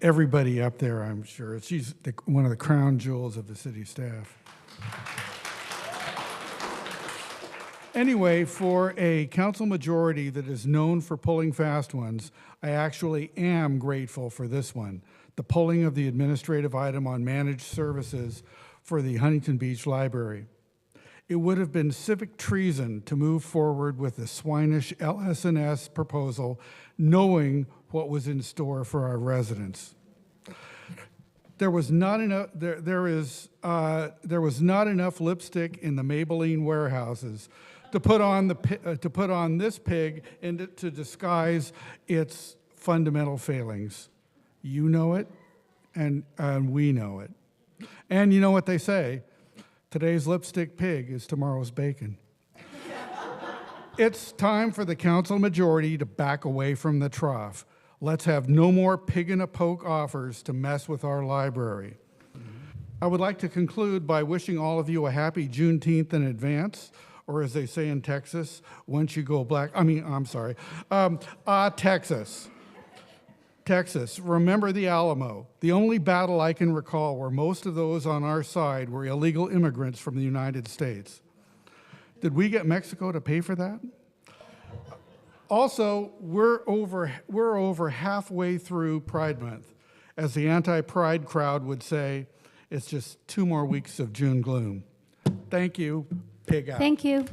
everybody up there, I'm sure. She's one of the crown jewels of the city staff. Anyway, for a council majority that is known for pulling fast ones, I actually am grateful for this one, the pulling of the administrative item on managed services for the Huntington Beach Library. It would have been civic treason to move forward with the swinish LS&S proposal, knowing what was in store for our residents. There was not enough. There was not enough lipstick in the Maybelline warehouses to put on this pig and to disguise its fundamental failings. You know it, and we know it. And you know what they say. Today's lipstick pig is tomorrow's bacon. It's time for the council majority to back away from the trough. Let's have no more pig in a poke offers to mess with our library. I would like to conclude by wishing all of you a happy Juneteenth in advance, or as they say in Texas, once you go black, Texas. Texas, remember the Alamo, the only battle I can recall where most of those on our side were illegal immigrants from the United States. Did we get Mexico to pay for that? Also, we're over halfway through Pride Month. As the anti-Pride crowd would say, it's just 2 more weeks of June gloom. Thank you. Pig out. Thank you.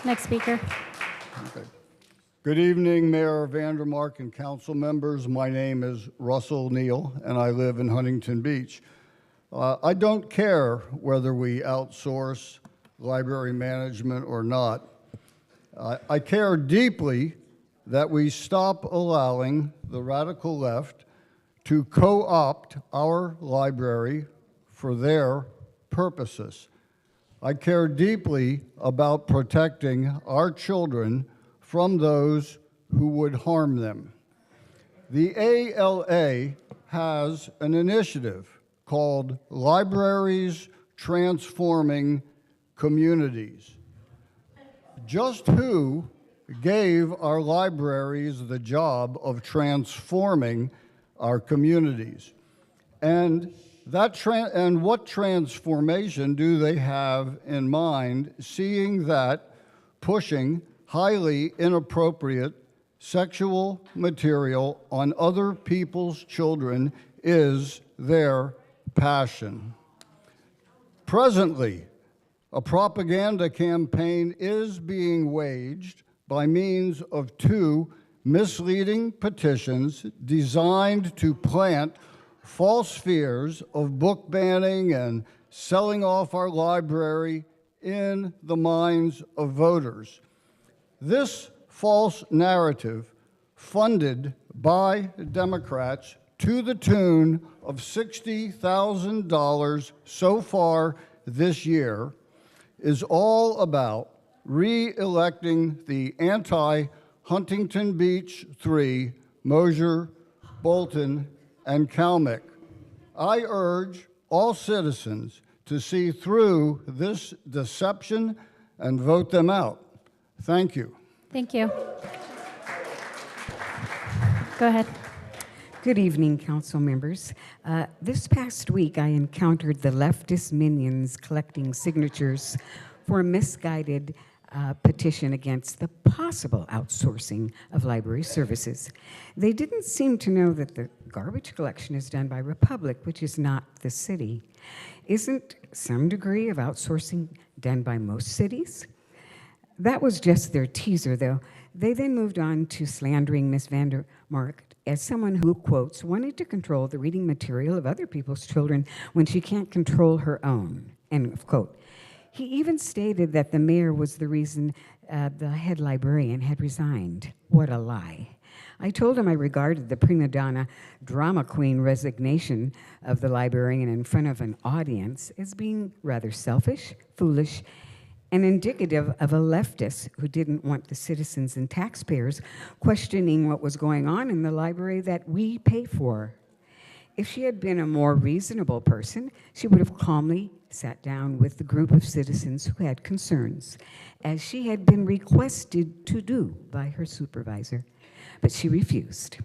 Next speaker. Okay. Good evening, Mayor Vandermark and council members. My name is Russell Neal, and I live in Huntington Beach. I don't care whether we outsource library management or not. I care deeply that we stop allowing the radical left to co-opt our library for their purposes. I care deeply about protecting our children from those who would harm them. The ALA has an initiative called Libraries Transforming Communities. Just who gave our libraries the job of transforming our communities? And what transformation do they have in mind, seeing that pushing highly inappropriate sexual material on other people's children is their passion? Presently, a propaganda campaign is being waged by means of 2 misleading petitions designed to plant false fears of book banning and selling off our library in the minds of voters. This false narrative, funded by Democrats to the tune of $60,000 so far this year, is all about re-electing the anti-Huntington Beach 3, Mosier, Bolton, and Kalmyk. I urge all citizens to see through this deception and vote them out. Thank you. Thank you. Go ahead. Good evening, council members. This past week, I encountered the leftist minions collecting signatures for a misguided petition against the possible outsourcing of library services. They didn't seem to know that the garbage collection is done by Republic, which is not the city. Isn't some degree of outsourcing done by most cities? That was just their teaser, though. They then moved on to slandering Ms. Vandermark as someone who, quotes, wanted to control the reading material of other people's children when she can't control her own, end of quote. He even stated that the mayor was the reason the head librarian had resigned. What a lie. I told him I regarded the prima donna drama queen resignation of the librarian in front of an audience as being rather selfish, foolish, and indicative of a leftist who didn't want the citizens and taxpayers questioning what was going on in the library that we pay for. If she had been a more reasonable person, she would have calmly sat down with the group of citizens who had concerns, as she had been requested to do by her supervisor. But she refused.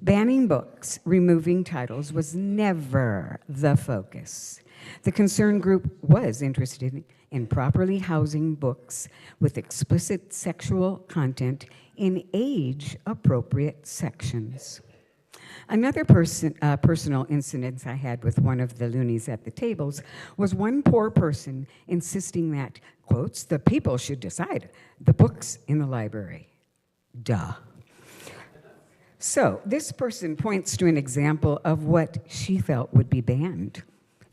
Banning books, removing titles was never the focus. The concern group was interested in properly housing books with explicit sexual content in age-appropriate sections. Another personal incident I had with one of the loonies at the tables was one poor person insisting that, quotes, the people should decide the books in the library. Duh. So this person points to an example of what she felt would be banned.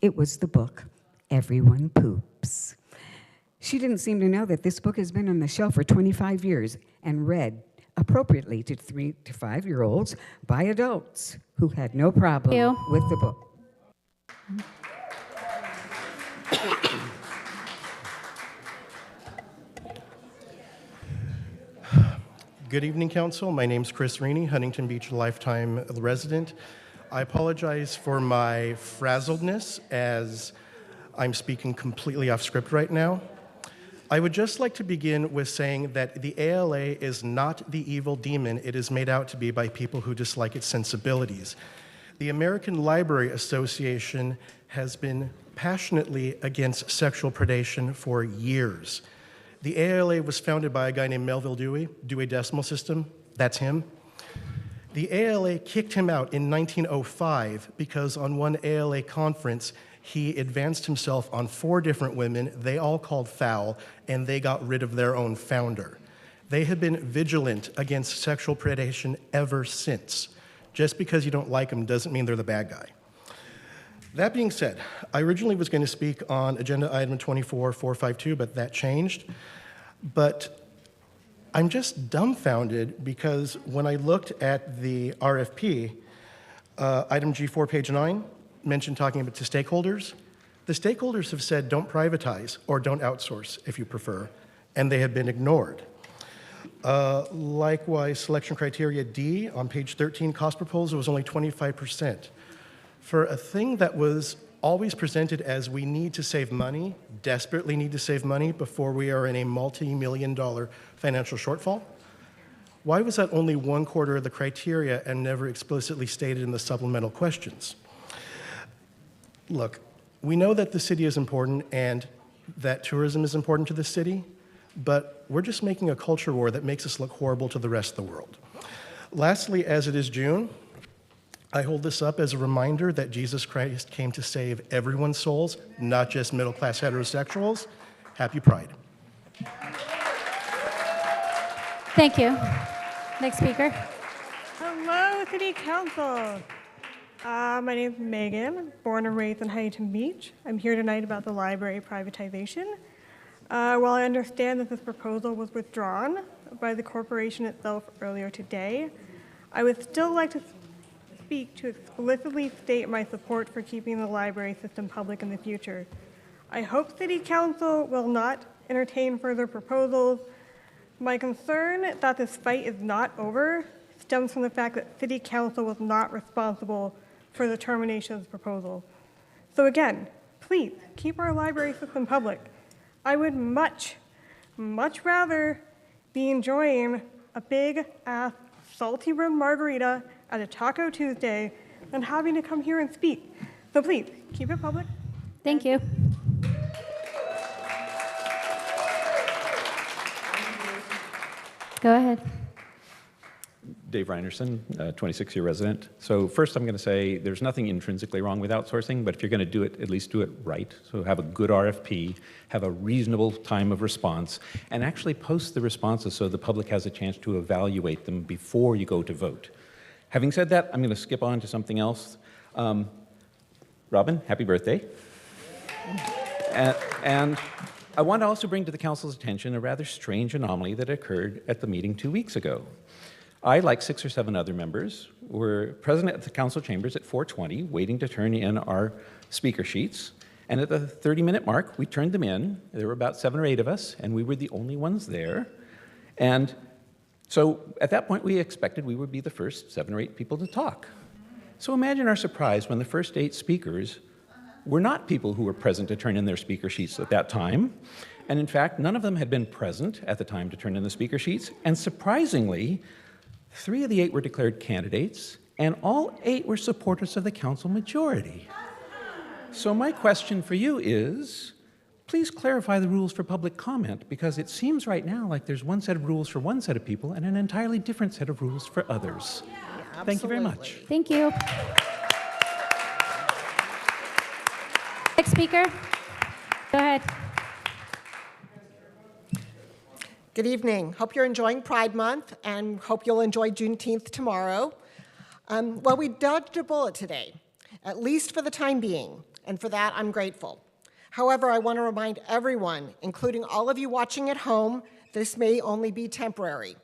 It was the book, Everyone Poops. She didn't seem to know that this book has been on the shelf for 25 years and read appropriately to 3 to 5-year-olds by adults who had no problem with the book. Good evening, Council. My name's Chris Reaney, Huntington Beach lifetime resident. I apologize for my frazzledness as I'm speaking completely off script right now. I would just like to begin with saying that the ALA is not the evil demon it is made out to be by people who dislike its sensibilities. The American Library Association has been passionately against sexual predation for years. The ALA was founded by a guy named Melville Dewey, Dewey Decimal System, that's him. The ALA kicked him out in 1905 because on one ALA conference, he advanced himself on 4 different women, they all called foul, and they got rid of their own founder. They have been vigilant against sexual predation ever since. Just because you don't like them doesn't mean they're the bad guy. That being said, I originally was going to speak on agenda item 24452, but that changed. But I'm just dumbfounded because when I looked at the RFP, item G4, page 9, mentioned talking about to stakeholders. The stakeholders have said don't privatize or don't outsource if you prefer, and they have been ignored. Likewise, selection criteria D on page 13, cost proposal was only 25%. For a thing that was always presented as we need to save money, desperately need to save money before we are in a multi-million-dollar financial shortfall, why was that only 1/4 of the criteria and never explicitly stated in the supplemental questions? Look, we know that the city is important and that tourism is important to the city, but we're just making a culture war that makes us look horrible to the rest of the world. Lastly, as it is June, I hold this up as a reminder that Jesus Christ came to save everyone's souls, not just middle-class heterosexuals. Happy Pride. Thank you. Next speaker. Hello, City Council. My name is Megan, born and raised in Huntington Beach. I'm here tonight about the library privatization. While I understand that this proposal was withdrawn by the corporation itself earlier today, I would still like to speak to explicitly state my support for keeping the library system public in the future. I hope City Council will not entertain further proposals. My concern that this fight is not over stems from the fact that City Council was not responsible for the termination of the proposal. So again, please keep our library system public. I would much rather be enjoying a big ass salty rim margarita at a Taco Tuesday than having to come here and speak. So please keep it public. Thank you. Go ahead. Dave Reinerson, 26-year resident. So first I'm going to say there's nothing intrinsically wrong with outsourcing, but if you're going to do it, at least do it right. So have a good RFP, have a reasonable time of response, and actually post the responses so the public has a chance to evaluate them before you go to vote. Having said that, I'm going to skip on to something else. Robin, happy birthday. And I want to also bring to the council's attention a rather strange anomaly that occurred at the meeting 2 weeks ago. I, like 6 or 7 other members, were present at the council chambers at 4:20, waiting to turn in our speaker sheets. And at the 30-minute mark, we turned them in. There were about 7 or 8 of us, and we were the only ones there. And so at that point, we expected we would be the first 7 or 8 people to talk. So imagine our surprise when the first 8 speakers were not people who were present to turn in their speaker sheets at that time. And in fact, none of them had been present at the time to turn in the speaker sheets. And surprisingly, 3 of the 8 were declared candidates, and all 8 were supporters of the council majority. So my question for you is, please clarify the rules for public comment, because it seems right now like there's one set of rules for one set of people and an entirely different set of rules for others. Thank you very much. Thank you. Next speaker. Go ahead. Good evening. Hope you're enjoying Pride Month and hope you'll enjoy Juneteenth tomorrow. Well, we dodged a bullet today, at least for the time being, and for that I'm grateful. However, I want to remind everyone, including all of you watching at home, this may only be temporary.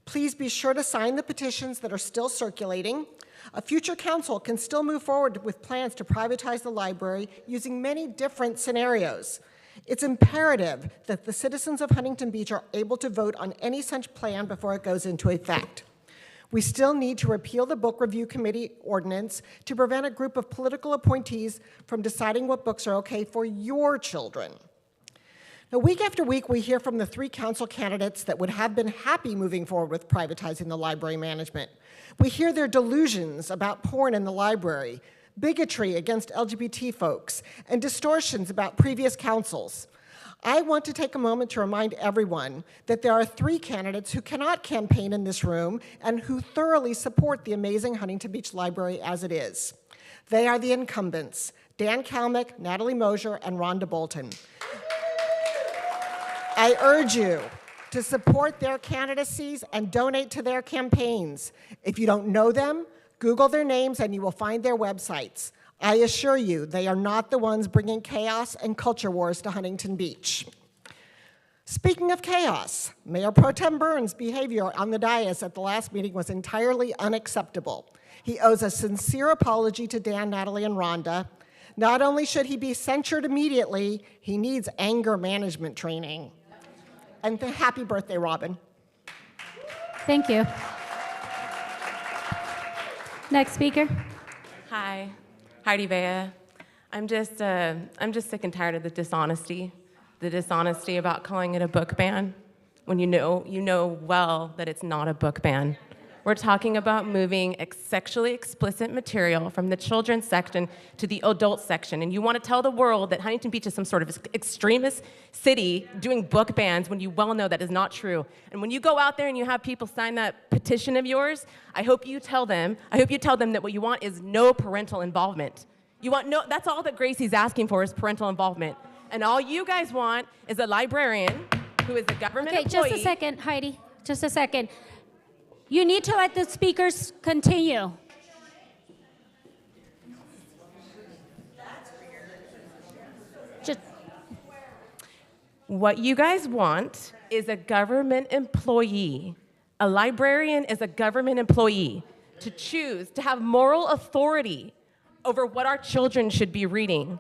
Please be sure to sign the petitions that are still circulating. A future council can still move forward with plans to privatize the library using many different scenarios. It's imperative that the citizens of Huntington Beach are able to vote on any such plan before it goes into effect. We still need to repeal the Book Review Committee ordinance to prevent a group of political appointees from deciding what books are okay for your children. Now, week after week, we hear from the 3 council candidates that would have been happy moving forward with privatizing the library management. We hear their delusions about porn in the library, bigotry against LGBT folks, and distortions about previous councils. I want to take a moment to remind everyone that there are 3 candidates who cannot campaign in this room and who thoroughly support the amazing Huntington Beach Library as it is. They are the incumbents, Dan Kalmick, Natalie Mosier, and Rhonda Bolton. I urge you to support their candidacies and donate to their campaigns. If you don't know them, Google their names and you will find their websites. I assure you, they are not the ones bringing chaos and culture wars to Huntington Beach. Speaking of chaos, Mayor Pro Tem Burns' behavior on the dais at the last meeting was entirely unacceptable. He owes a sincere apology to Dan, Natalie, and Rhonda. Not only should he be censured immediately, he needs anger management training. And happy birthday, Robin. Thank you. Next speaker. Hi, Heidi Vea. I'm just sick and tired of the dishonesty about calling it a book ban when you know well that it's not a book ban. We're talking about moving sexually explicit material from the children's section to the adult section, and you want to tell the world that Huntington Beach is some sort of extremist city doing book bans when you well know that is not true. And when you go out there and you have people sign that petition of yours, I hope you tell them that what you want is no parental involvement. That's all that Gracie's asking for is parental involvement. And all you guys want is a librarian who is a government employee. Okay, just a second, Heidi, just a second. You need to let the speakers continue. What you guys want is a government employee. A librarian is a government employee to choose, to have moral authority over what our children should be reading.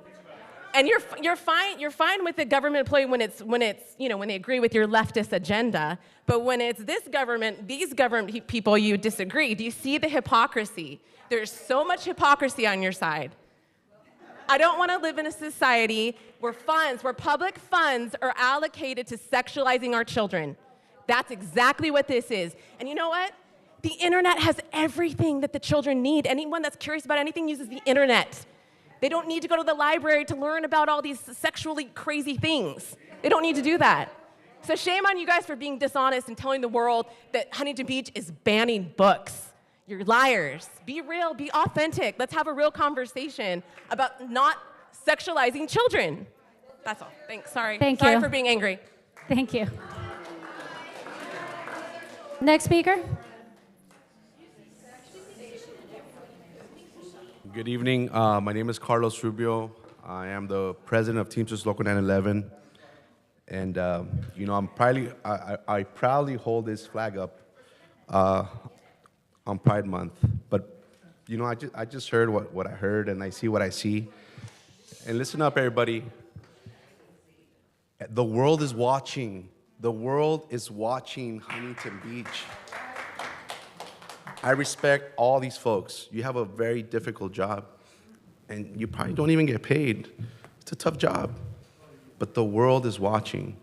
And you're fine with the government employee when they agree with your leftist agenda. But when it's these government people you disagree, do you see the hypocrisy? There's so much hypocrisy on your side. I don't want to live in a society where public funds are allocated to sexualizing our children. That's exactly what this is. And you know what? The internet has everything that the children need. Anyone that's curious about anything uses the internet. They don't need to go to the library to learn about all these sexually crazy things. They don't need to do that. So shame on you guys for being dishonest and telling the world that Huntington Beach is banning books. You're liars. Be real, be authentic. Let's have a real conversation about not sexualizing children. That's all. Thanks. Sorry. Thank you. Sorry for being angry. Thank you. Next speaker. Good evening. My name is Carlos Rubio. I am the president of Teamsters Local 911. And, you know, I proudly hold this flag up on Pride Month. But, you know, I just heard what I heard, and I see what I see. And listen up, everybody. The world is watching. The world is watching Huntington Beach. I respect all these folks. You have a very difficult job, and you probably don't even get paid. It's a tough job, but the world is watching.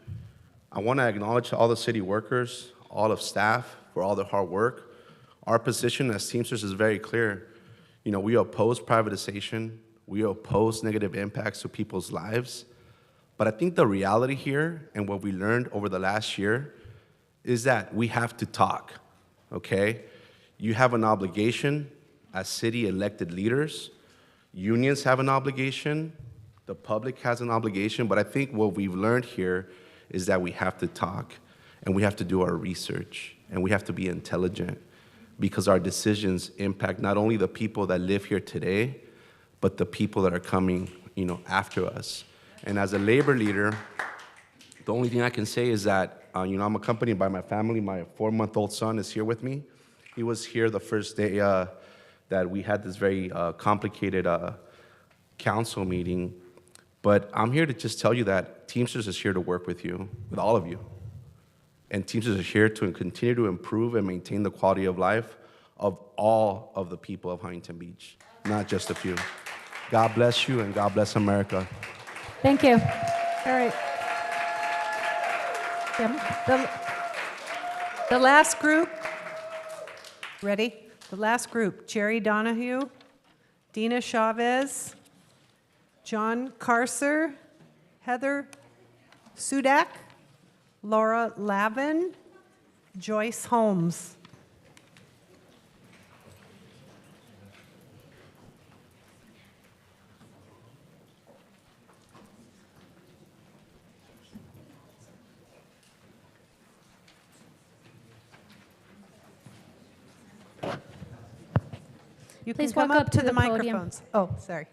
I want to acknowledge all the city workers, all of staff for all their hard work. Our position as Teamsters is very clear. You know, we oppose privatization. We oppose negative impacts to people's lives. But I think the reality here and what we learned over the last year is that we have to talk, okay? You have an obligation as city elected leaders. Unions have an obligation. The public has an obligation. But I think what we've learned here is that we have to talk, and we have to do our research, and we have to be intelligent, because our decisions impact not only the people that live here today, but the people that are coming, you know, after us. And as a labor leader, the only thing I can say is that, you know, I'm accompanied by my family. My 4-month-old son is here with me. He was here the first day that we had this very complicated council meeting. But I'm here to just tell you that Teamsters is here to work with you, with all of you. And Teamsters is here to continue to improve and maintain the quality of life of all of the people of Huntington Beach, not just a few. God bless you, and God bless America. Thank you. All right. The last group, ready? The last group, Jerry Donahue, Dina Chavez, John Carcer, Heather Sudak, Laura Lavin, Joyce Holmes. You can Please come walk up to the podium. microphones. Oh, sorry.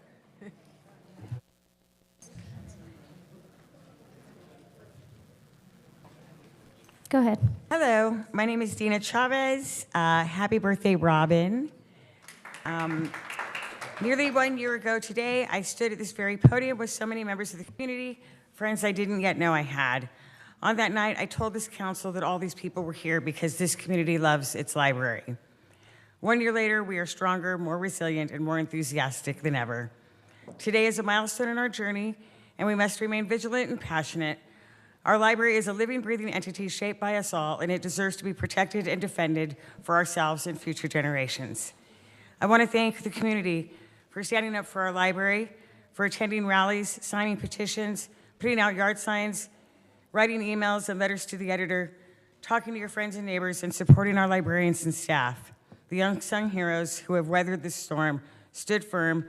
Go ahead. Hello, my name is Dina Chavez. Happy birthday, Robin. Nearly 1 year ago today, I stood at this very podium with so many members of the community, friends I didn't yet know I had. On that night, I told this council that all these people were here because this community loves its library. 1 year later, we are stronger, more resilient, and more enthusiastic than ever. Today is a milestone in our journey, and we must remain vigilant and passionate. Our library is a living, breathing entity shaped by us all, and it deserves to be protected and defended for ourselves and future generations. I want to thank the community for standing up for our library, for attending rallies, signing petitions, putting out yard signs, writing emails and letters to the editor, talking to your friends and neighbors, and supporting our librarians and staff. The unsung heroes who have weathered this storm, stood firm,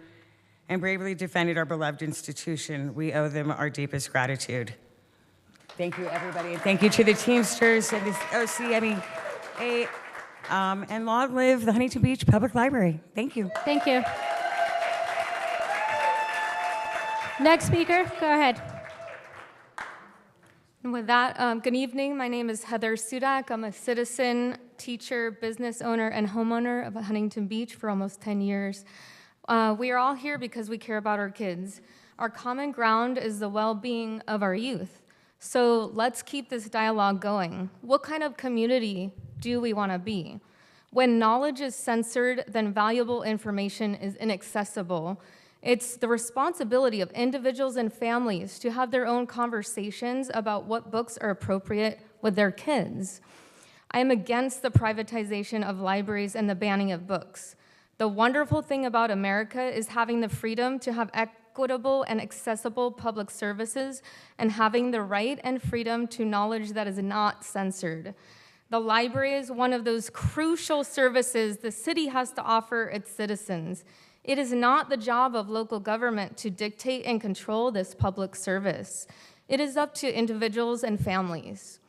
and bravely defended our beloved institution. We owe them our deepest gratitude. Thank you, everybody, and thank you to the Teamsters and the OCMEA, and long live the Huntington Beach Public Library. Thank you. Thank you. Next speaker, go ahead. And with that, good evening. My name is Heather Sudak. I'm a citizen, teacher, business owner, and homeowner of Huntington Beach for almost 10 years. We are all here because we care about our kids. Our common ground is the well-being of our youth. So let's keep this dialogue going. What kind of community do we want to be? When knowledge is censored, then valuable information is inaccessible. It's the responsibility of individuals and families to have their own conversations about what books are appropriate with their kids. I am against the privatization of libraries and the banning of books. The wonderful thing about America is having the freedom to have equitable and accessible public services and having the right and freedom to knowledge that is not censored. The library is one of those crucial services the city has to offer its citizens. It is not the job of local government to dictate and control this public service. It is up to individuals and families.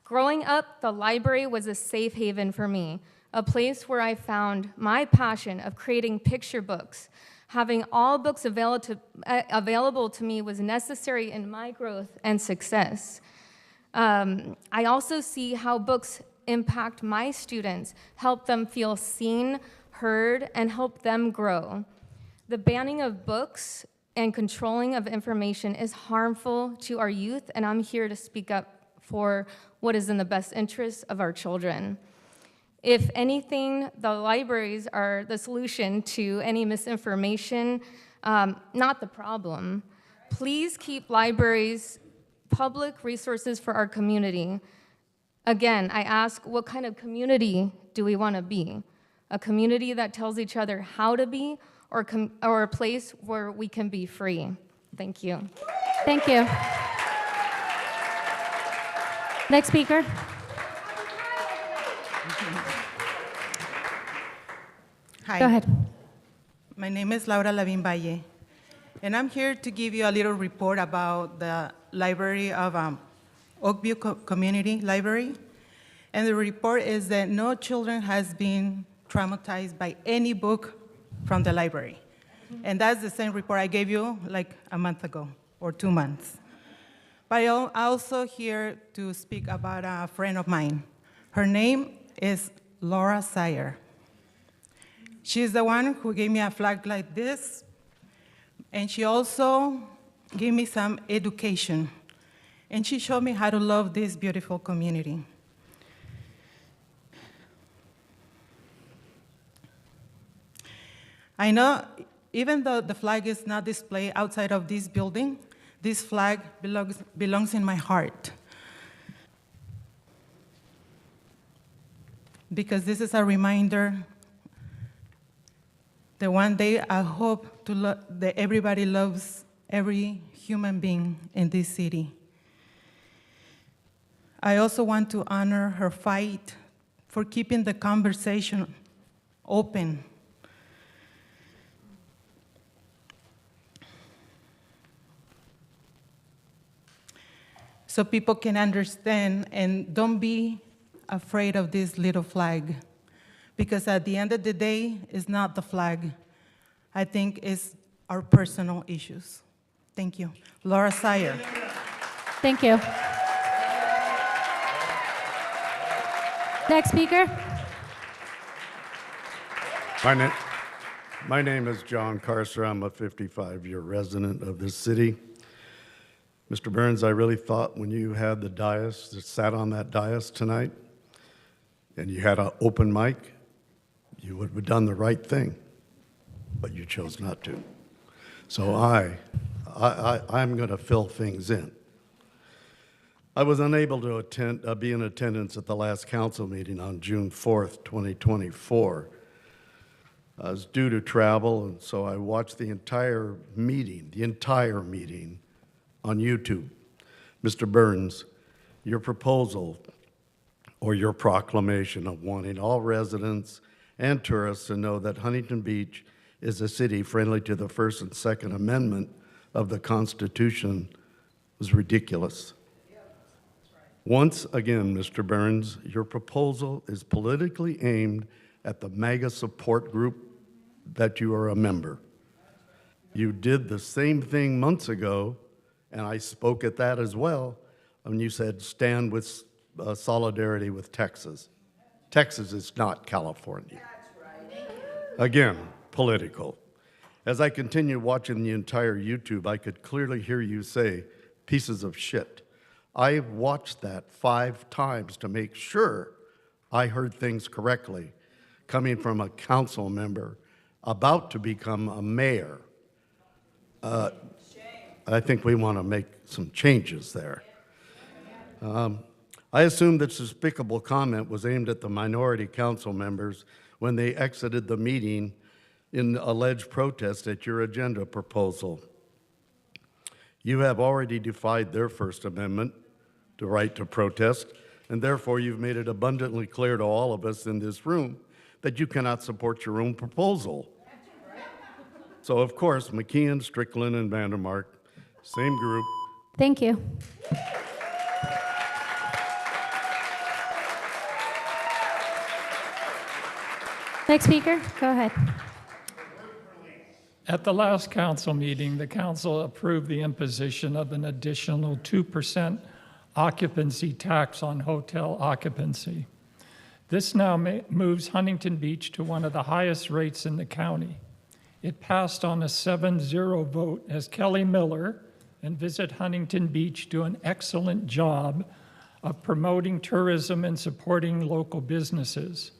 Growing up, the library was a safe haven for me, a place where I found my passion of creating picture books, Having all books available to me was necessary in my growth and success. I also see how books impact my students, help them feel seen, heard, and help them grow. The banning of books and controlling of information is harmful to our youth, and I'm here to speak up for what is in the best interest of our children. If anything, the libraries are the solution to any misinformation, not the problem. Please keep libraries public resources for our community. Again, I ask, what kind of community do we want to be? A community that tells each other how to be, or a place where we can be free? Thank you. Thank you. Next speaker. Hi. Go ahead. My name is Laura Lavin Valle, and I'm here to give you a little report about the library of Oakview Community Library. And the report is that no children has been traumatized by any book from the library. And that's the same report I gave you like a month ago or 2 months. But I'm also here to speak about a friend of mine. Her name is Laura Sayer. She's the one who gave me a flag like this, and she also gave me some education. And she showed me how to love this beautiful community. I know, even though the flag is not displayed outside of this building, this flag belongs in my heart. Because this is a reminder that one day I hope that everybody loves every human being in this city. I also want to honor her fight for keeping the conversation open. So people can understand and don't be afraid of this little flag. Because at the end of the day, it's not the flag. I think it's our personal issues. Thank you. Laura Sayer. Thank you. Next speaker. My name is John Carcer. I'm a 55-year resident of this city. Mr. Burns, I really thought when you had the dais, that sat on that dais tonight, and you had an open mic, you would have done the right thing, but you chose not to. So I'm going to fill things in. I was unable to be in attendance at the last council meeting on June 4th, 2024. I was due to travel, and so I watched the entire meeting on YouTube. Mr. Burns, your proposal or your proclamation of wanting all residents and tourists to know that Huntington Beach is a city friendly to the First and Second Amendment of the Constitution was ridiculous. Once again, Mr. Burns, your proposal is politically aimed at the MAGA support group that you are a member. You did the same thing months ago, and I spoke at that as well, when you said stand with solidarity with Texas. Texas is not California. Again, political. As I continued watching the entire YouTube, I could clearly hear you say, pieces of shit. I watched that 5 times to make sure I heard things correctly, coming from a council member about to become a mayor. I think we want to make some changes there. I assume that despicable comment was aimed at the minority council members when they exited the meeting in alleged protest at your agenda proposal. You have already defied their First Amendment, the right to protest, and therefore you've made it abundantly clear to all of us in this room that you cannot support your own proposal. So of course, McKeon, Strickland, and Vandermark, same group. Thank you. Next speaker, go ahead. At the last council meeting, the council approved the imposition of an additional 2% occupancy tax on hotel occupancy. This now moves Huntington Beach to one of the highest rates in the county. It passed on a 7-0 vote as Kelly Miller and Visit Huntington Beach do an excellent job of promoting tourism and supporting local businesses.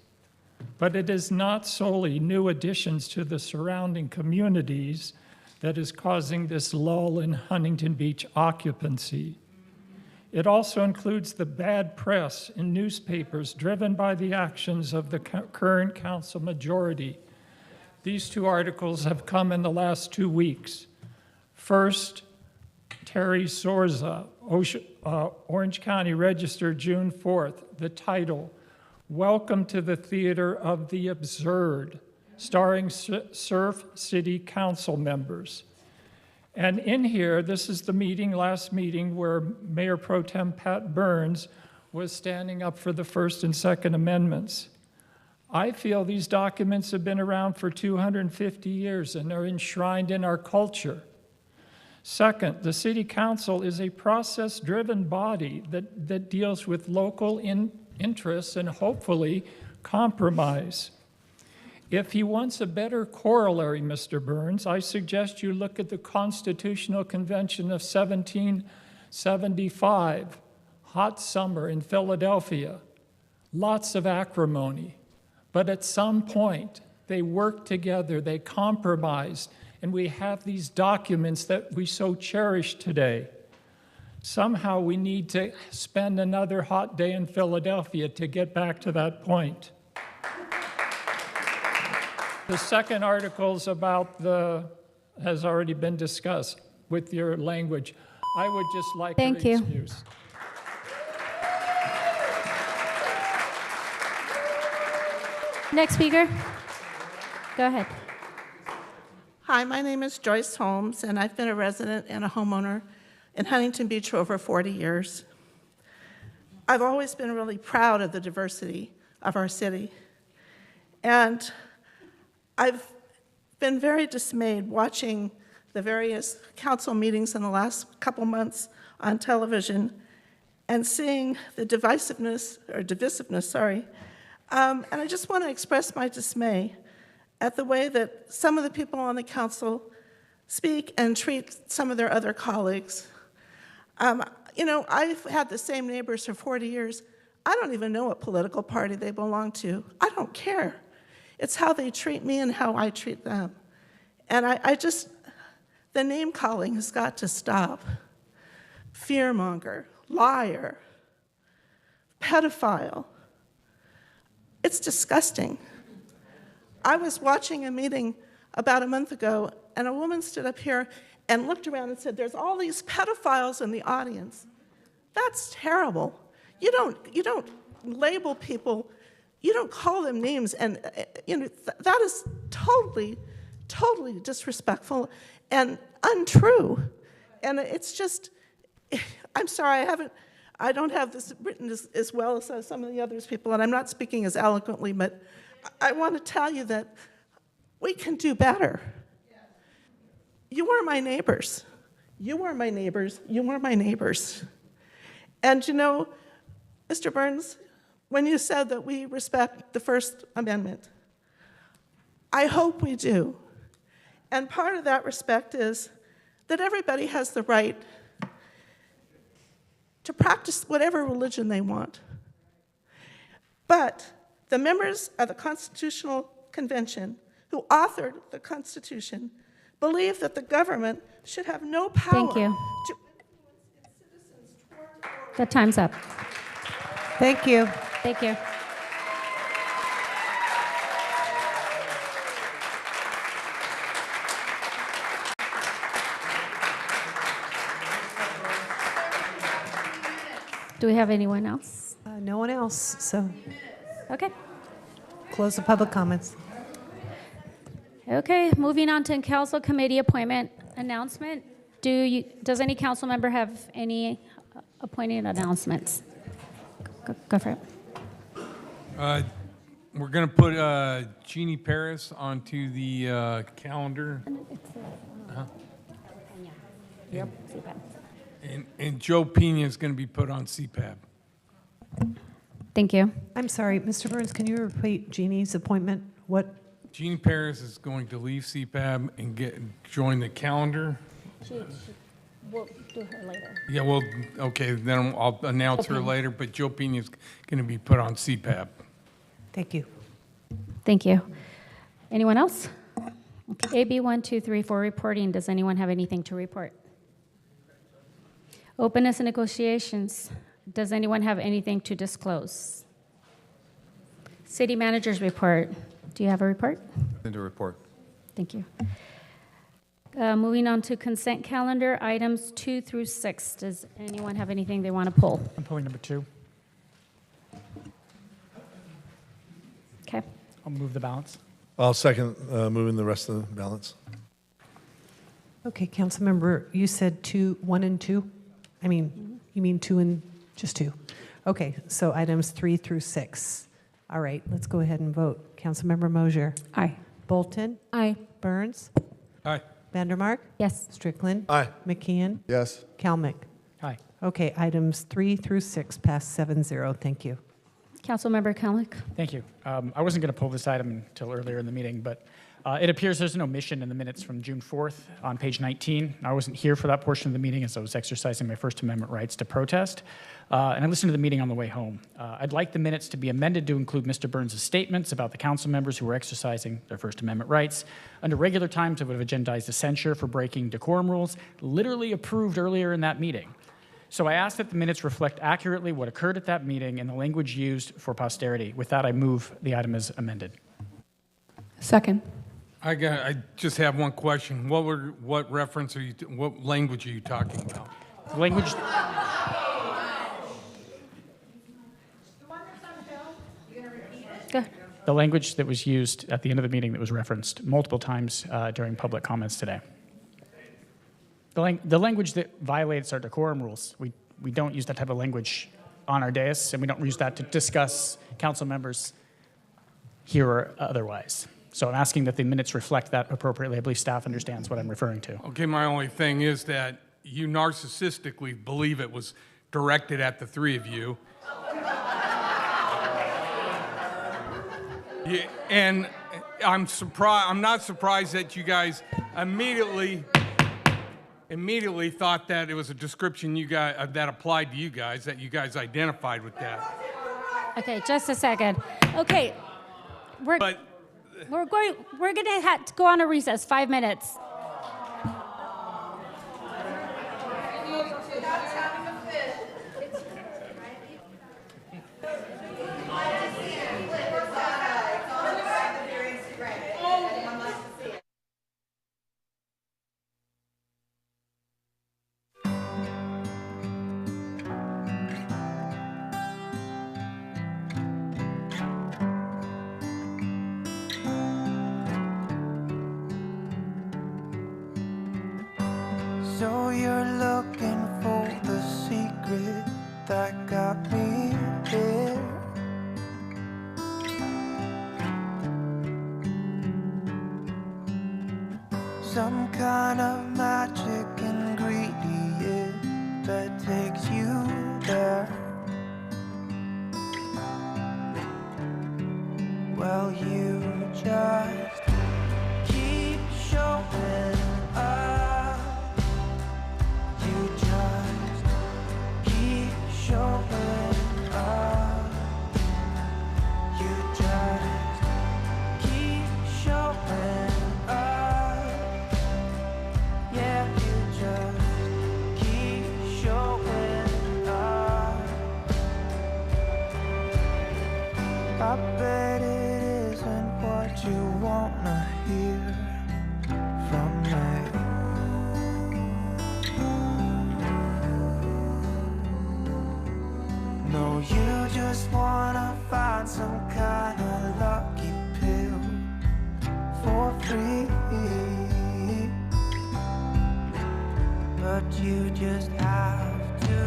But it is not solely new additions to the surrounding communities that is causing this lull in Huntington Beach occupancy. It also includes the bad press in newspapers driven by the actions of the current council majority. These two articles have come in the last 2 weeks. First, Terry Sorza, Orange County Register, June 4th, the title, Welcome to the Theater of the Absurd, starring Surf City Council members. And in here, this is the last meeting where Mayor Pro Tem Pat Burns was standing up for the First and Second Amendments. I feel these documents have been around for 250 years and are enshrined in our culture. Second, the City Council is a process-driven body that deals with local interests and hopefully compromise. If he wants a better corollary, Mr. Burns, I suggest you look at the Constitutional Convention of 1775, hot summer in Philadelphia, lots of acrimony. But at some point, they worked together, they compromised, and we have these documents that we so cherish today. Somehow we need to spend another hot day in Philadelphia to get back to that point. The second article's about has already been discussed with your language. I would just like an excuse. Next speaker. Go ahead. Hi, my name is Joyce Holmes, and I've been a resident and a homeowner in Huntington Beach for over 40 years. I've always been really proud of the diversity of our city. And I've been very dismayed watching the various council meetings in the last couple months on television and seeing the divisiveness, and I just want to express my dismay at the way that some of the people on the council speak and treat some of their other colleagues. You know, I've had the same neighbors for 40 years. I don't even know what political party they belong to. I don't care. It's how they treat me and how I treat them. And the name calling has got to stop. Fearmonger, liar, pedophile. It's disgusting. I was watching a meeting about a month ago, and a woman stood up here and looked around and said, there's all these pedophiles in the audience. That's terrible. You don't label people, you don't call them names, and that is totally, totally disrespectful and untrue. And it's just, I'm sorry, I don't have this written as well as some of the others people, and I'm not speaking as eloquently, but I want to tell you that we can do better. You are my neighbors. You are my neighbors. You are my neighbors. And you know, Mr. Burns, when you said that we respect the First Amendment, I hope we do. And part of that respect is that everybody has the right to practice whatever religion they want. But the members of the Constitutional Convention who authored the Constitution believe that the government should have no power. Thank you. The time's up. Thank you. Thank you. Do we have anyone else? No one else, so. Okay. Close the public comments. Okay, moving on to council committee appointment announcement. Does any council member have any appointed announcements? Go for it. we're going to put Jeannie Paris onto the calendar. Huh? Yep. And Joe Pena is going to be put on CPAB. Thank you. I'm sorry, Mr. Burns, can you repeat Jeannie's appointment? What? Jeannie Paris is going to leave CPAB and join the calendar. We'll do her later. Yeah, well, okay, then I'll announce her later, but Joe Pena is going to be put on CPAB. Thank you. Thank you. Anyone else? Okay. AB 1234 reporting. Does anyone have anything to report? Openness and negotiations. Does anyone have anything to disclose? City manager's report. Do you have a report? Nothing to report. Thank you. Moving on to consent calendar, items 2 through 6. Does anyone have anything they want to pull? I'm pulling number 2. Okay. I'll move the balance. I'll second moving the rest of the balance. Okay, Councilmember, you said 1 and 2? I mean, you mean 2 and just 2? Okay, so items 3 through 6. All right, let's go ahead and vote. Councilmember Mosier? Aye. Bolton? Aye. Burns? Aye. Vandermark? Yes. Strickland? Aye. McKeon? Yes. Kalmick? Aye. Okay, items 3 through 6 pass 7-0. Thank you. Councilmember Kalmick. Thank you. I wasn't going to pull this item until earlier in the meeting, but it appears there's an omission in the minutes from June 4th on page 19. I wasn't here for that portion of the meeting as I was exercising my First Amendment rights to protest, and I listened to the meeting on the way home. I'd like the minutes to be amended to include Mr. Burns' statements about the council members who were exercising their First Amendment rights. Under regular times, I would have agendized a censure for breaking decorum rules, literally approved earlier in that meeting. So I ask that the minutes reflect accurately what occurred at that meeting and the language used for posterity. With that, I move the item as amended. Second. I just have one question. What reference are you? What language are you talking about? Language. Good. The language that was used at the end of the meeting that was referenced multiple times during public comments today. The language that violates our decorum rules. We don't use that type of language on our dais, and we don't use that to discuss council members here or otherwise. So I'm asking that the minutes reflect that appropriately. I believe staff understands what I'm referring to. Okay, my only thing is that you narcissistically believe it was directed at the three of you. Yeah, and I'm not surprised that you guys immediately thought that it was a description you guys that applied to you guys, that you guys identified with that. Okay, just a second. Okay, we're going to have to go on a recess. 5 minutes. So you're looking for the secret that got me here. Some kind of magic ingredient that takes you there. Well, you just keep showing up. You just keep showing up. You just keep showing up. Yeah, you just keep showing up. I bet it isn't what you wanna hear from me. No, you just wanna find some kind of lucky pill for free. But you just have to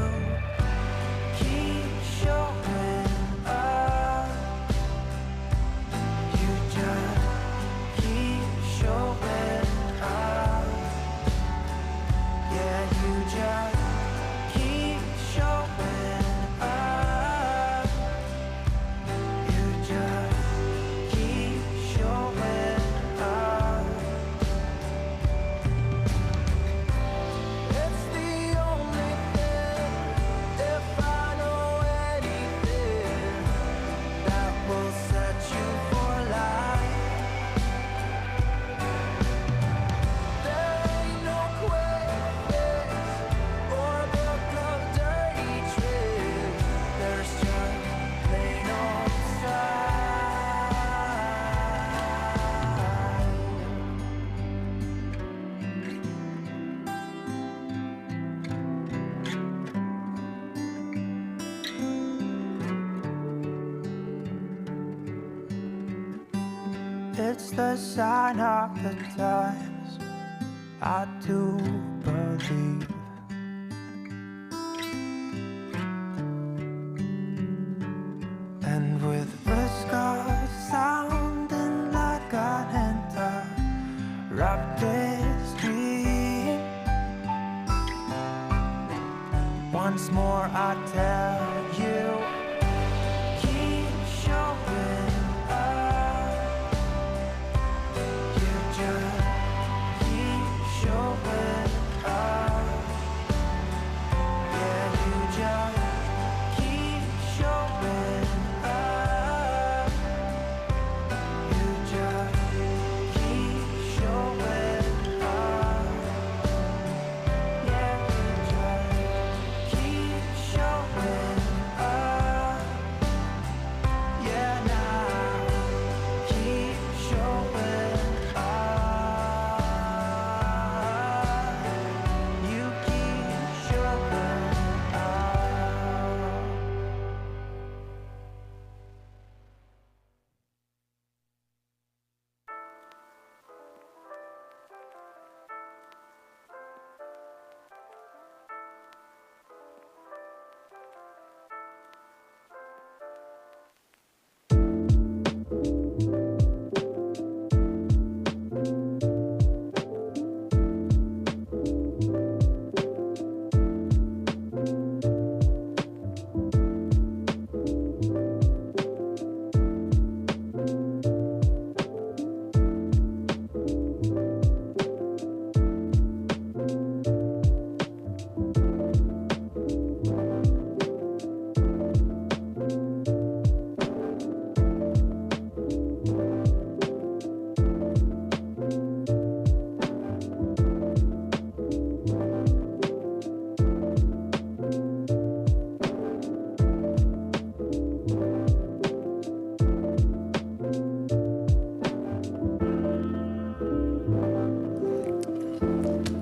keep showing up. It's the sign of the times, I do believe. And with whiskers sounding like an interrupted dream, once more I tell you, keep showing up. You just keep showing up. Yeah, you just keep showing up. You just keep showing up. Yeah, you just keep showing up. Yeah, now keep showing up. You keep showing up.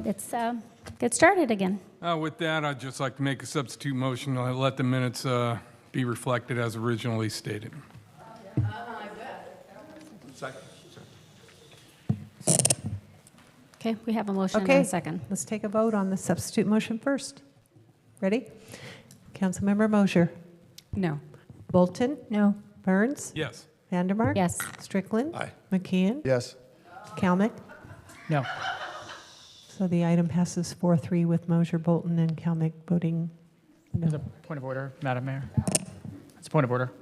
Let's get started again. With that, I'd just like to make a substitute motion to let the minutes be reflected as originally stated. Second. Okay, we have a motion and Okay, a second. let's take a vote on the substitute motion first. Ready? Councilmember Mosher? No. Bolton? No. Burns? Yes. Vandermark? Yes. Strickland? Aye. McKeon? Yes. Kalmick? No. So the item passes 4-3 with Mosher, Bolton, and Kalmick voting There's no. a point of order, Madam Mayor. It's a point of order.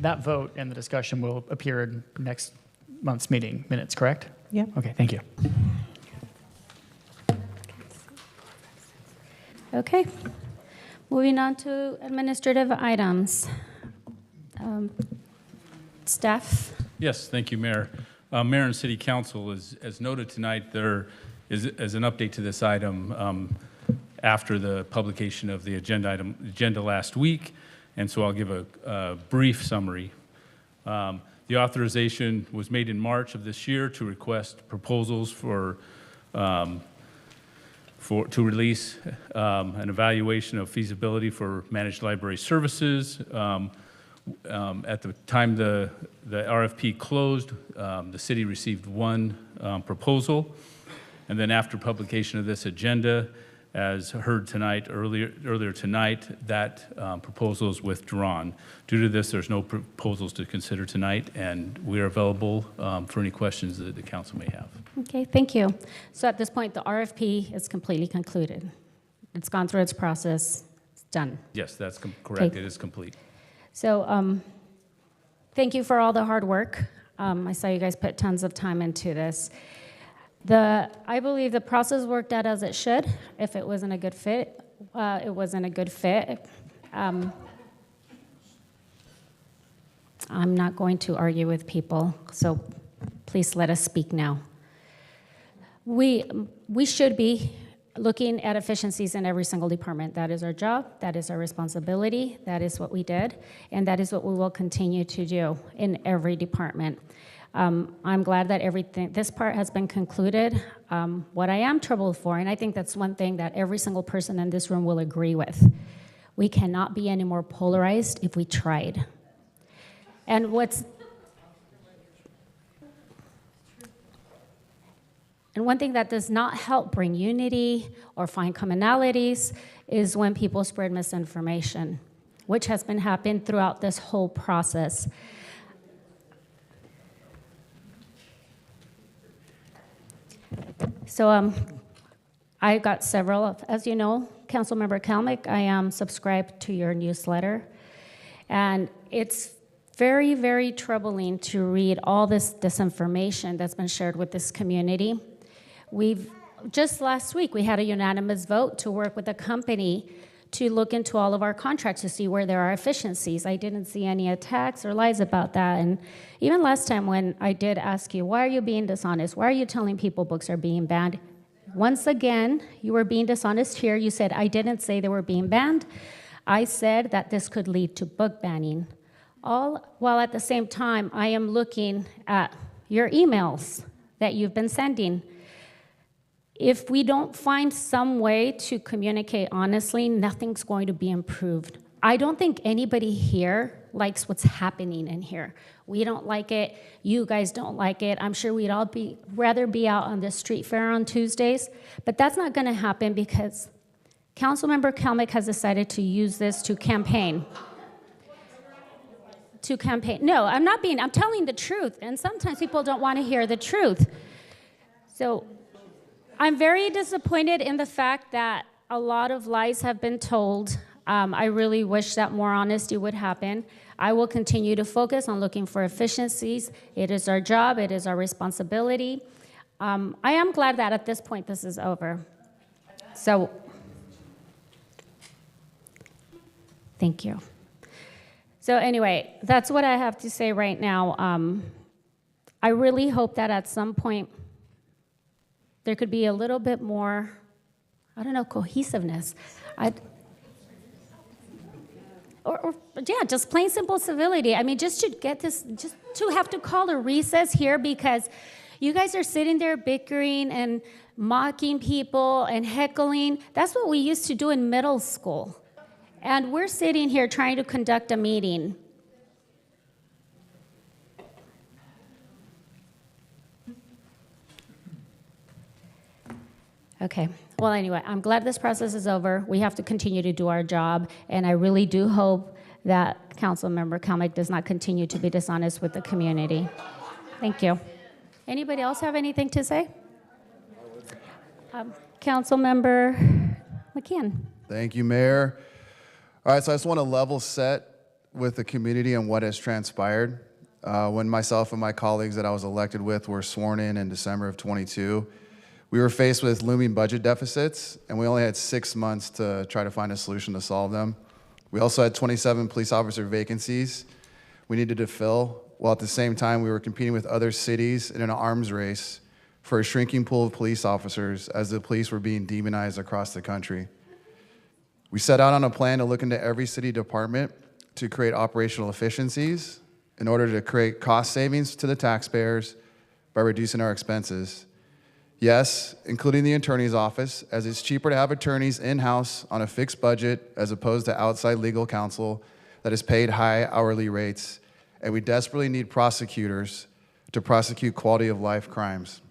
That vote and the discussion will appear in next month's meeting minutes, correct? Yeah. Okay, thank you. Okay. Moving on to administrative items. Staff? Yes, thank you, Mayor. Mayor and City Council, as noted tonight, there is an update to this item after the publication of the agenda last week, and so I'll give a brief summary. The authorization was made in March of this year to request proposals to release an evaluation of feasibility for managed library services. At the time the RFP closed, the city received one proposal, and then after publication of this agenda, as heard tonight, earlier tonight, that proposal is withdrawn. Due to this, there's no proposals to consider tonight, and we are available for any questions that the council may have. Okay, thank you. So at this point, the RFP is completely concluded. It's gone through its process. It's done. Yes, that's correct. Okay. It is complete. So thank you for all the hard work. I saw you guys put tons of time into this. I believe the process worked out as it should. If it wasn't a good fit, it wasn't a good fit. I'm not going to argue with people, so please let us speak now. We should be looking at efficiencies in every single department. That is our job, that is our responsibility, that is what we did, and that is what we will continue to do in every department. I'm glad that this part has been concluded. What I am troubled for, and I think that's one thing that every single person in this room will agree with, we cannot be any more polarized if we tried. And And one thing that does not help bring unity or find commonalities is when people spread misinformation, which has been happening throughout this whole process. So I got several, as you know, Councilmember Kalmick, I am subscribed to your newsletter. And it's very, very troubling to read all this disinformation that's been shared with this community. Just last week, we had a unanimous vote to work with a company to look into all of our contracts to see where there are efficiencies. I didn't see any attacks or lies about that. And even last time when I did ask you, why are you being dishonest? Why are you telling people books are being banned? Once again, you were being dishonest here. You said, I didn't say they were being banned. I said that this could lead to book banning. All while at the same time, I am looking at your emails that you've been sending. If we don't find some way to communicate honestly, nothing's going to be improved. I don't think anybody here likes what's happening in here. We don't like it. You guys don't like it. I'm sure we'd all rather be out on the street fair on Tuesdays, but that's not going to happen because Councilmember Kalmick has decided to use this to campaign. No, I'm telling the truth, and sometimes people don't want to hear the truth. So I'm very disappointed in the fact that a lot of lies have been told. I really wish that more honesty would happen. I will continue to focus on looking for efficiencies. It is our job, it is our responsibility. I am glad that at this point this is over. So, thank you. So anyway, that's what I have to say right now. I really hope that at some point there could be a little bit more, I don't know, cohesiveness. Yeah, just plain simple civility. I mean, just to get this, just to have to call a recess here because you guys are sitting there bickering and mocking people and heckling. That's what we used to do in middle school. And we're sitting here trying to conduct a meeting. Okay, well, anyway, I'm glad this process is over. We have to continue to do our job, and I really do hope that Councilmember Kalmick does not continue to be dishonest with the community. Thank you. Anybody else have anything to say? Councilmember McKeon. Thank you, Mayor. All right, so I just want to level set with the community and what has transpired. When myself and my colleagues that I was elected with were sworn in December of 22, we were faced with looming budget deficits, and we only had 6 months to try to find a solution to solve them. We also had 27 police officer vacancies we needed to fill, while at the same time we were competing with other cities in an arms race for a shrinking pool of police officers as the police were being demonized across the country. We set out on a plan to look into every city department to create operational efficiencies in order to create cost savings to the taxpayers by reducing our expenses. Yes, including the attorney's office, as it's cheaper to have attorneys in-house on a fixed budget as opposed to outside legal counsel that is paid high hourly rates, and we desperately need prosecutors to prosecute quality of life crimes.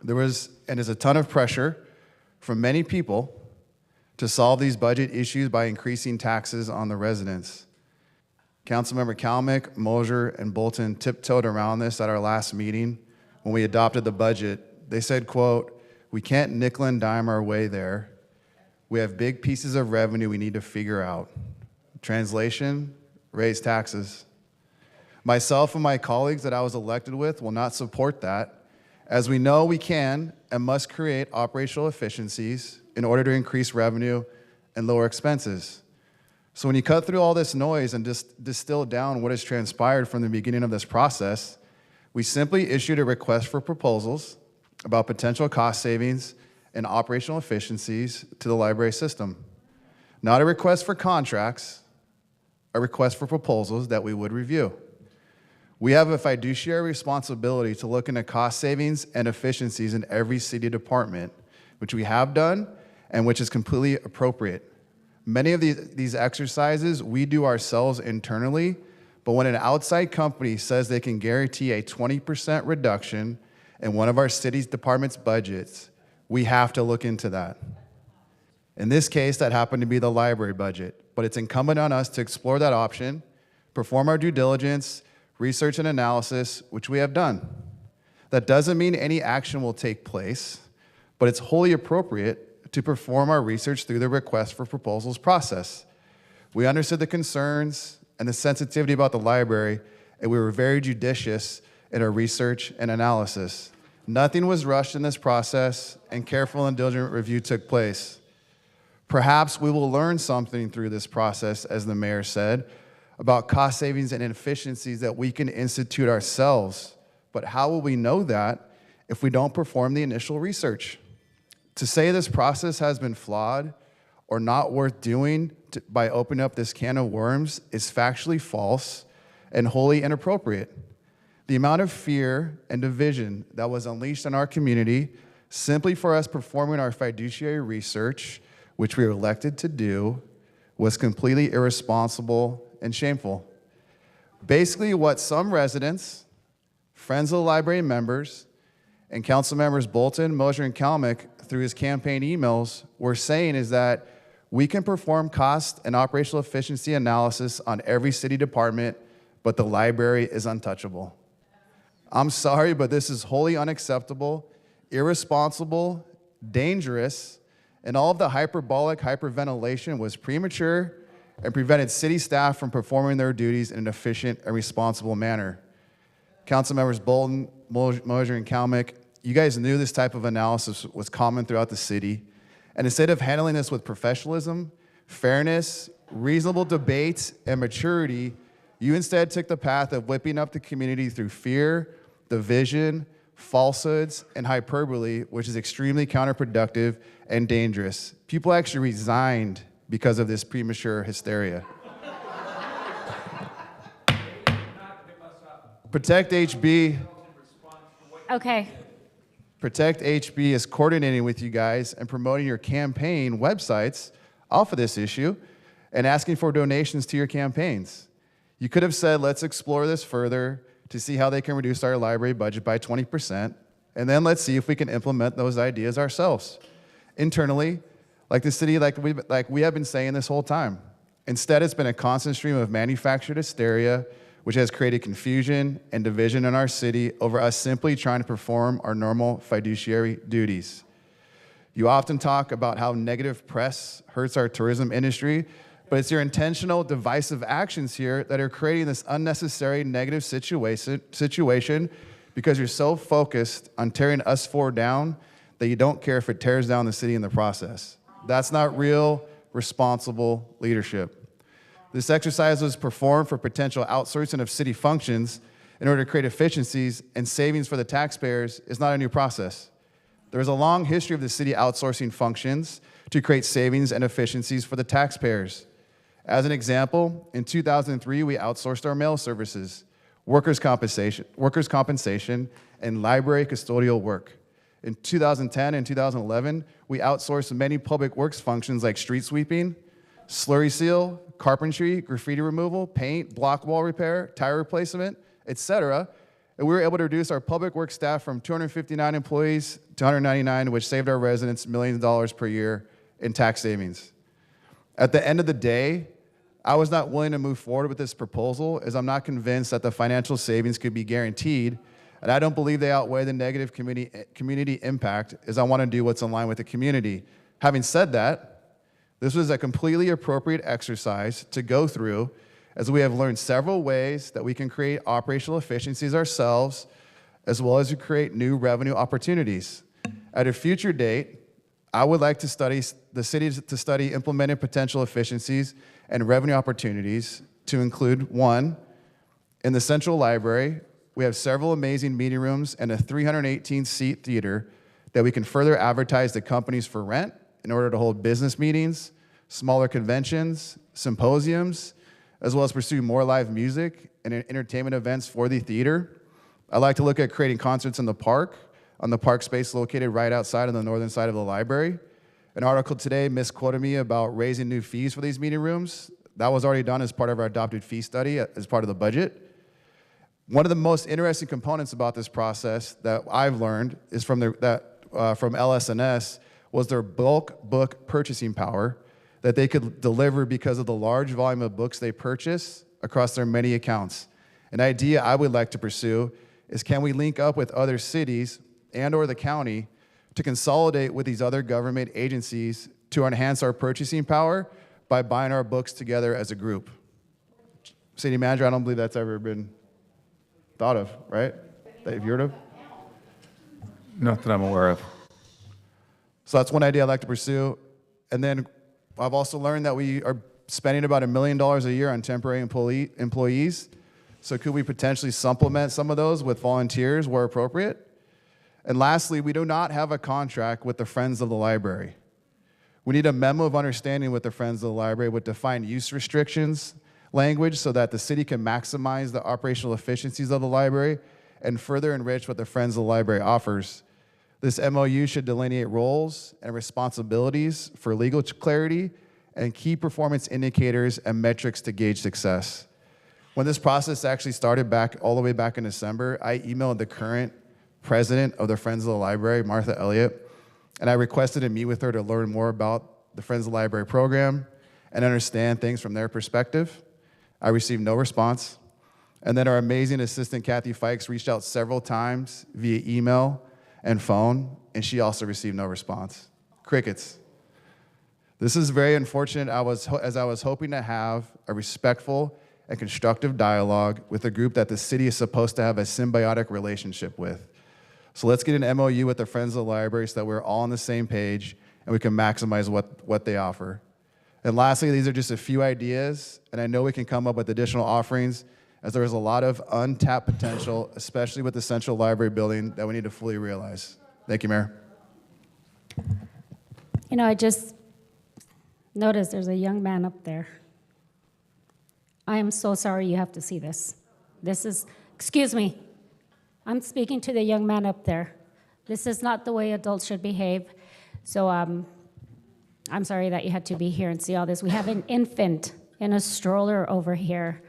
There was and is a ton of pressure from many people to solve these budget issues by increasing taxes on the residents. Councilmember Kalmick, Mosier, and Bolton tiptoed around this at our last meeting when we adopted the budget. They said, quote, "We can't nickel and dime our way there. We have big pieces of revenue we need to figure out." Translation, raise taxes. Myself and my colleagues that I was elected with will not support that, as we know we can and must create operational efficiencies in order to increase revenue and lower expenses. So when you cut through all this noise and just distill down what has transpired from the beginning of this process, we simply issued a request for proposals about potential cost savings and operational efficiencies to the library system. Not a request for contracts, a request for proposals that we would review. We have a fiduciary responsibility to look into cost savings and efficiencies in every city department, which we have done and which is completely appropriate. Many of these exercises we do ourselves internally, but when an outside company says they can guarantee a 20% reduction in one of our city's department's budgets, we have to look into that. In this case, that happened to be the library budget, but it's incumbent on us to explore that option, perform our due diligence, research and analysis, which we have done. That doesn't mean any action will take place, but it's wholly appropriate to perform our research through the request for proposals process. We understood the concerns and the sensitivity about the library, and we were very judicious in our research and analysis. Nothing was rushed in this process, and careful and diligent review took place. Perhaps we will learn something through this process, as the mayor said, about cost savings and inefficiencies that we can institute ourselves. But how will we know that if we don't perform the initial research? To say this process has been flawed or not worth doing by opening up this can of worms is factually false and wholly inappropriate. The amount of fear and division that was unleashed in our community simply for us performing our fiduciary research, which we were elected to do, was completely irresponsible and shameful. Basically, what some residents, friends of the library members, and council members Bolton, Mosier, and Kalmick through his campaign emails were saying is that we can perform cost and operational efficiency analysis on every city department, but the library is untouchable. I'm sorry, but this is wholly unacceptable, irresponsible, dangerous, and all of the hyperbolic hyperventilation was premature and prevented city staff from performing their duties in an efficient and responsible manner. Council members Bolton, Mosier, and Kalmick, you guys knew this type of analysis was common throughout the city. And instead of handling this with professionalism, fairness, reasonable debate, and maturity, you instead took the path of whipping up the community through fear, division, falsehoods, and hyperbole, which is extremely counterproductive and dangerous. People actually resigned because of this premature hysteria. Protect HB. Okay. Protect HB is coordinating with you guys and promoting your campaign websites off of this issue and asking for donations to your campaigns. You could have said, let's explore this further to see how they can reduce our library budget by 20%, and then let's see if we can implement those ideas ourselves internally, like the city, like we have been saying this whole time. Instead, it's been a constant stream of manufactured hysteria, which has created confusion and division in our city over us simply trying to perform our normal fiduciary duties. You often talk about how negative press hurts our tourism industry, but it's your intentional, divisive actions here that are creating this unnecessary negative situation because you're so focused on tearing us four down that you don't care if it tears down the city in the process. That's not real, responsible leadership. This exercise was performed for potential outsourcing of city functions in order to create efficiencies and savings for the taxpayers is not a new process. There is a long history of the city outsourcing functions to create savings and efficiencies for the taxpayers. As an example, in 2003, we outsourced our mail services, workers' compensation, and library custodial work. In 2010 and 2011, we outsourced many public works functions like street sweeping, slurry seal, carpentry, graffiti removal, paint, block wall repair, tire replacement, etc. And we were able to reduce our public works staff from 259 employees to 199, which saved our residents millions of dollars per year in tax savings. At the end of the day, I was not willing to move forward with this proposal as I'm not convinced that the financial savings could be guaranteed, and I don't believe they outweigh the negative community impact as I want to do what's in line with the community. Having said that, this was a completely appropriate exercise to go through as we have learned several ways that we can create operational efficiencies ourselves as well as to create new revenue opportunities. At a future date, I would like to study the city to study implemented potential efficiencies and revenue opportunities to include, one, in the Central Library, we have several amazing meeting rooms and a 318-seat theater that we can further advertise to companies for rent in order to hold business meetings, smaller conventions, symposiums, as well as pursue more live music and entertainment events for the theater. I like to look at creating concerts in the park, on the park space located right outside on the northern side of the library. An article today misquoted me about raising new fees for these meeting rooms. That was already done as part of our adopted fee study as part of the budget. One of the most interesting components about this process that I've learned is from LS&S was their bulk book purchasing power that they could deliver because of the large volume of books they purchase across their many accounts. An idea I would like to pursue is, can we link up with other cities and or the county to consolidate with these other government agencies to enhance our purchasing power by buying our books together as a group? City manager, I don't believe that's ever been thought of, right? That you've heard of? Not that I'm aware of. So that's one idea I'd like to pursue. And then I've also learned that we are spending about $1 million a year on temporary employees. So could we potentially supplement some of those with volunteers where appropriate? And lastly, we do not have a contract with the Friends of the Library. We need a memo of understanding with the Friends of the Library with defined use restrictions language so that the city can maximize the operational efficiencies of the library and further enrich what the Friends of the Library offers. This MOU should delineate roles and responsibilities for legal clarity and key performance indicators and metrics to gauge success. When this process actually started all the way back in December, I emailed the current president of the Friends of the Library, Martha Elliott, and I requested to meet with her to learn more about the Friends of the Library program and understand things from their perspective. I received no response. And then our amazing assistant, Kathy Fikes, reached out several times via email and phone, and she also received no response. Crickets. This is very unfortunate, as I was hoping to have a respectful and constructive dialogue with a group that the city is supposed to have a symbiotic relationship with. So let's get an MOU with the Friends of the Library so that we're all on the same page and we can maximize what they offer. And lastly, these are just a few ideas, and I know we can come up with additional offerings as there is a lot of untapped potential, especially with the Central Library building, that we need to fully realize. Thank you, Mayor. You know, I just noticed there's a young man up there. I am so sorry you have to see this. This is, excuse me, I'm speaking to the young man up there. This is not the way adults should behave. So I'm sorry that you had to be here and see all this. We have an infant in a stroller over here,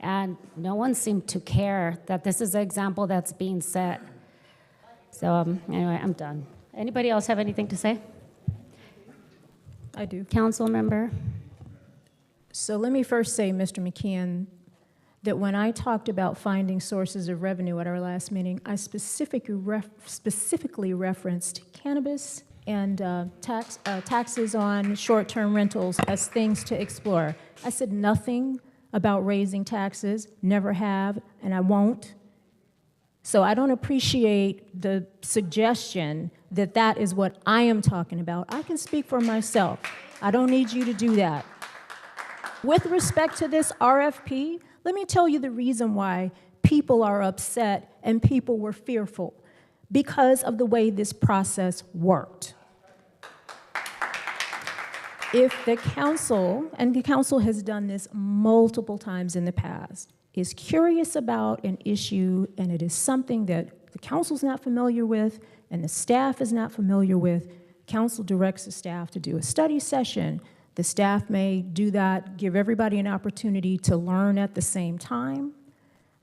and no one seemed to care that this is an example that's being set. So anyway, I'm done. Anybody else have anything to say? I do. Council member? So let me first say, Mr. McKeon, that when I talked about finding sources of revenue at our last meeting, I specifically referenced cannabis and taxes on short-term rentals as things to explore. I said nothing about raising taxes, never have, and I won't. So I don't appreciate the suggestion that that is what I am talking about. I can speak for myself. I don't need you to do that. With respect to this RFP, let me tell you the reason why people are upset and people were fearful. Because of the way this process worked. If the council, and the council has done this multiple times in the past, is curious about an issue and it is something that the council's not familiar with and the staff is not familiar with, council directs the staff to do a study session. The staff may do that, give everybody an opportunity to learn at the same time.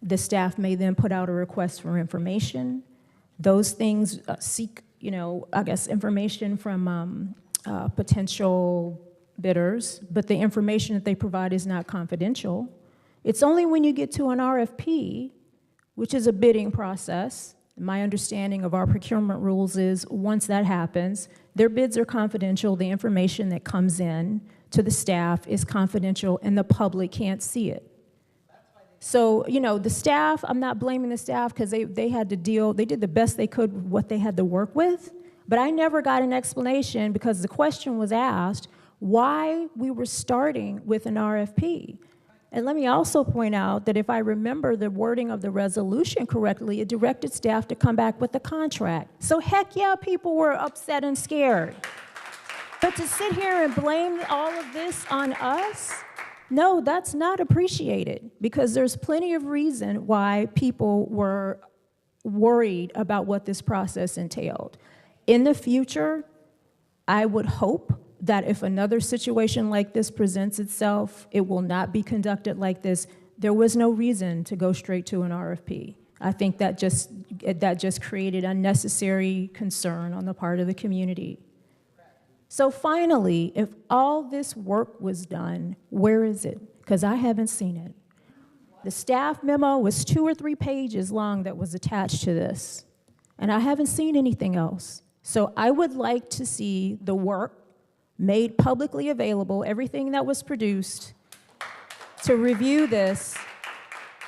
The staff may then put out a request for information. Those things seek, I guess, information from potential bidders, but the information that they provide is not confidential. It's only when you get to an RFP, which is a bidding process. My understanding of our procurement rules is once that happens, their bids are confidential, the information that comes in to the staff is confidential, and the public can't see it. So, the staff, I'm not blaming the staff because they had to deal, they did the best they could with what they had to work with, but I never got an explanation because the question was asked why we were starting with an RFP. And let me also point out that if I remember the wording of the resolution correctly, it directed staff to come back with a contract. So heck yeah, people were upset and scared. But to sit here and blame all of this on us, no, that's not appreciated because there's plenty of reason why people were worried about what this process entailed. In the future, I would hope that if another situation like this presents itself, it will not be conducted like this. there was no reason to go straight to an RFP. I think that just created unnecessary concern on the part of the community. So finally, if all this work was done, where is it? Because I haven't seen it. The staff memo was 2 or 3 pages long that was attached to this, and I haven't seen anything else. So I would like to see the work made publicly available, everything that was produced, to review this,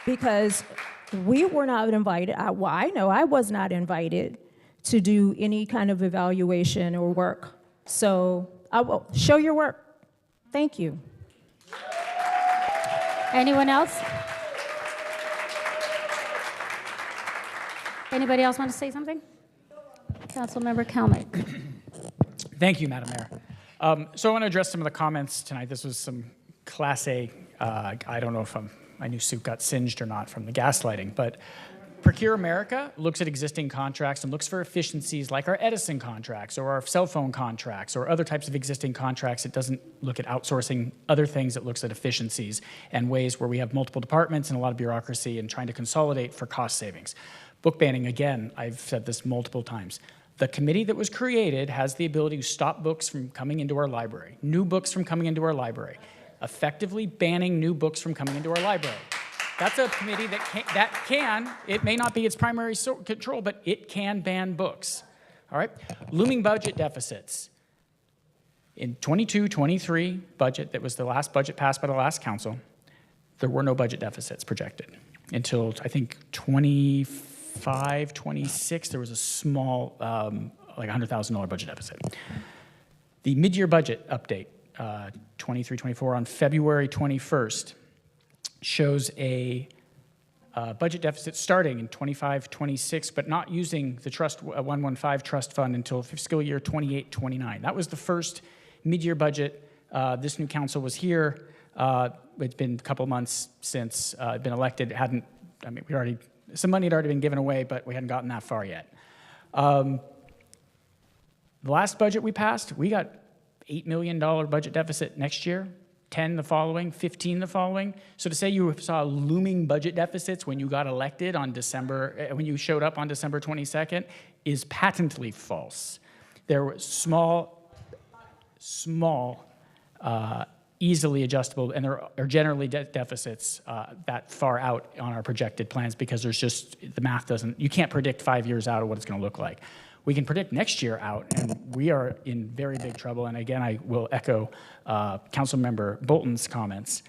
because we were not invited. I know I was not invited to do any kind of evaluation or work. So I will show your work. Thank you. Anyone else? Anybody else want to say something? Councilmember Kalmick. Thank you, Madam Mayor. So I want to address some of the comments tonight. This was some Class A, I don't know if my new suit got singed or not from the gaslighting, but Procure America looks at existing contracts and looks for efficiencies like our Edison contracts or our cell phone contracts or other types of existing contracts. It doesn't look at outsourcing other things. It looks at efficiencies and ways where we have multiple departments and a lot of bureaucracy and trying to consolidate for cost savings. Book banning, again, I've said this multiple times. The committee that was created has the ability to stop books from coming into our library, new books from coming into our library, effectively banning new books from coming into our library. That's a committee that can, it may not be its primary control, but it can ban books. All right? Looming budget deficits. In 22-23 budget, that was the last budget passed by the last council, there were no budget deficits projected. Until, I think, 25-26, there was a small, like $100,000 budget deficit. The mid-year budget update, 23-24, on February 21st, shows a budget deficit starting in 25-26, but not using the Trust 115 Trust Fund until fiscal year 28-29. That was the first mid-year budget. This new council was here. It's been a couple months since I'd been elected. Some money had already been given away, but we hadn't gotten that far yet. The last budget we passed, we got $8 million budget deficit next year. 10 the following, 15 the following. So to say you saw looming budget deficits when you got elected on when you showed up on December 22nd is patently false. There were small, easily adjustable, and there are generally deficits that far out on our projected plans because there's just, the math doesn't, you can't predict 5 years out of what it's gonna look like. We can predict next year out, and we are in very big trouble. And again, I will echo Councilmember Bolton's comments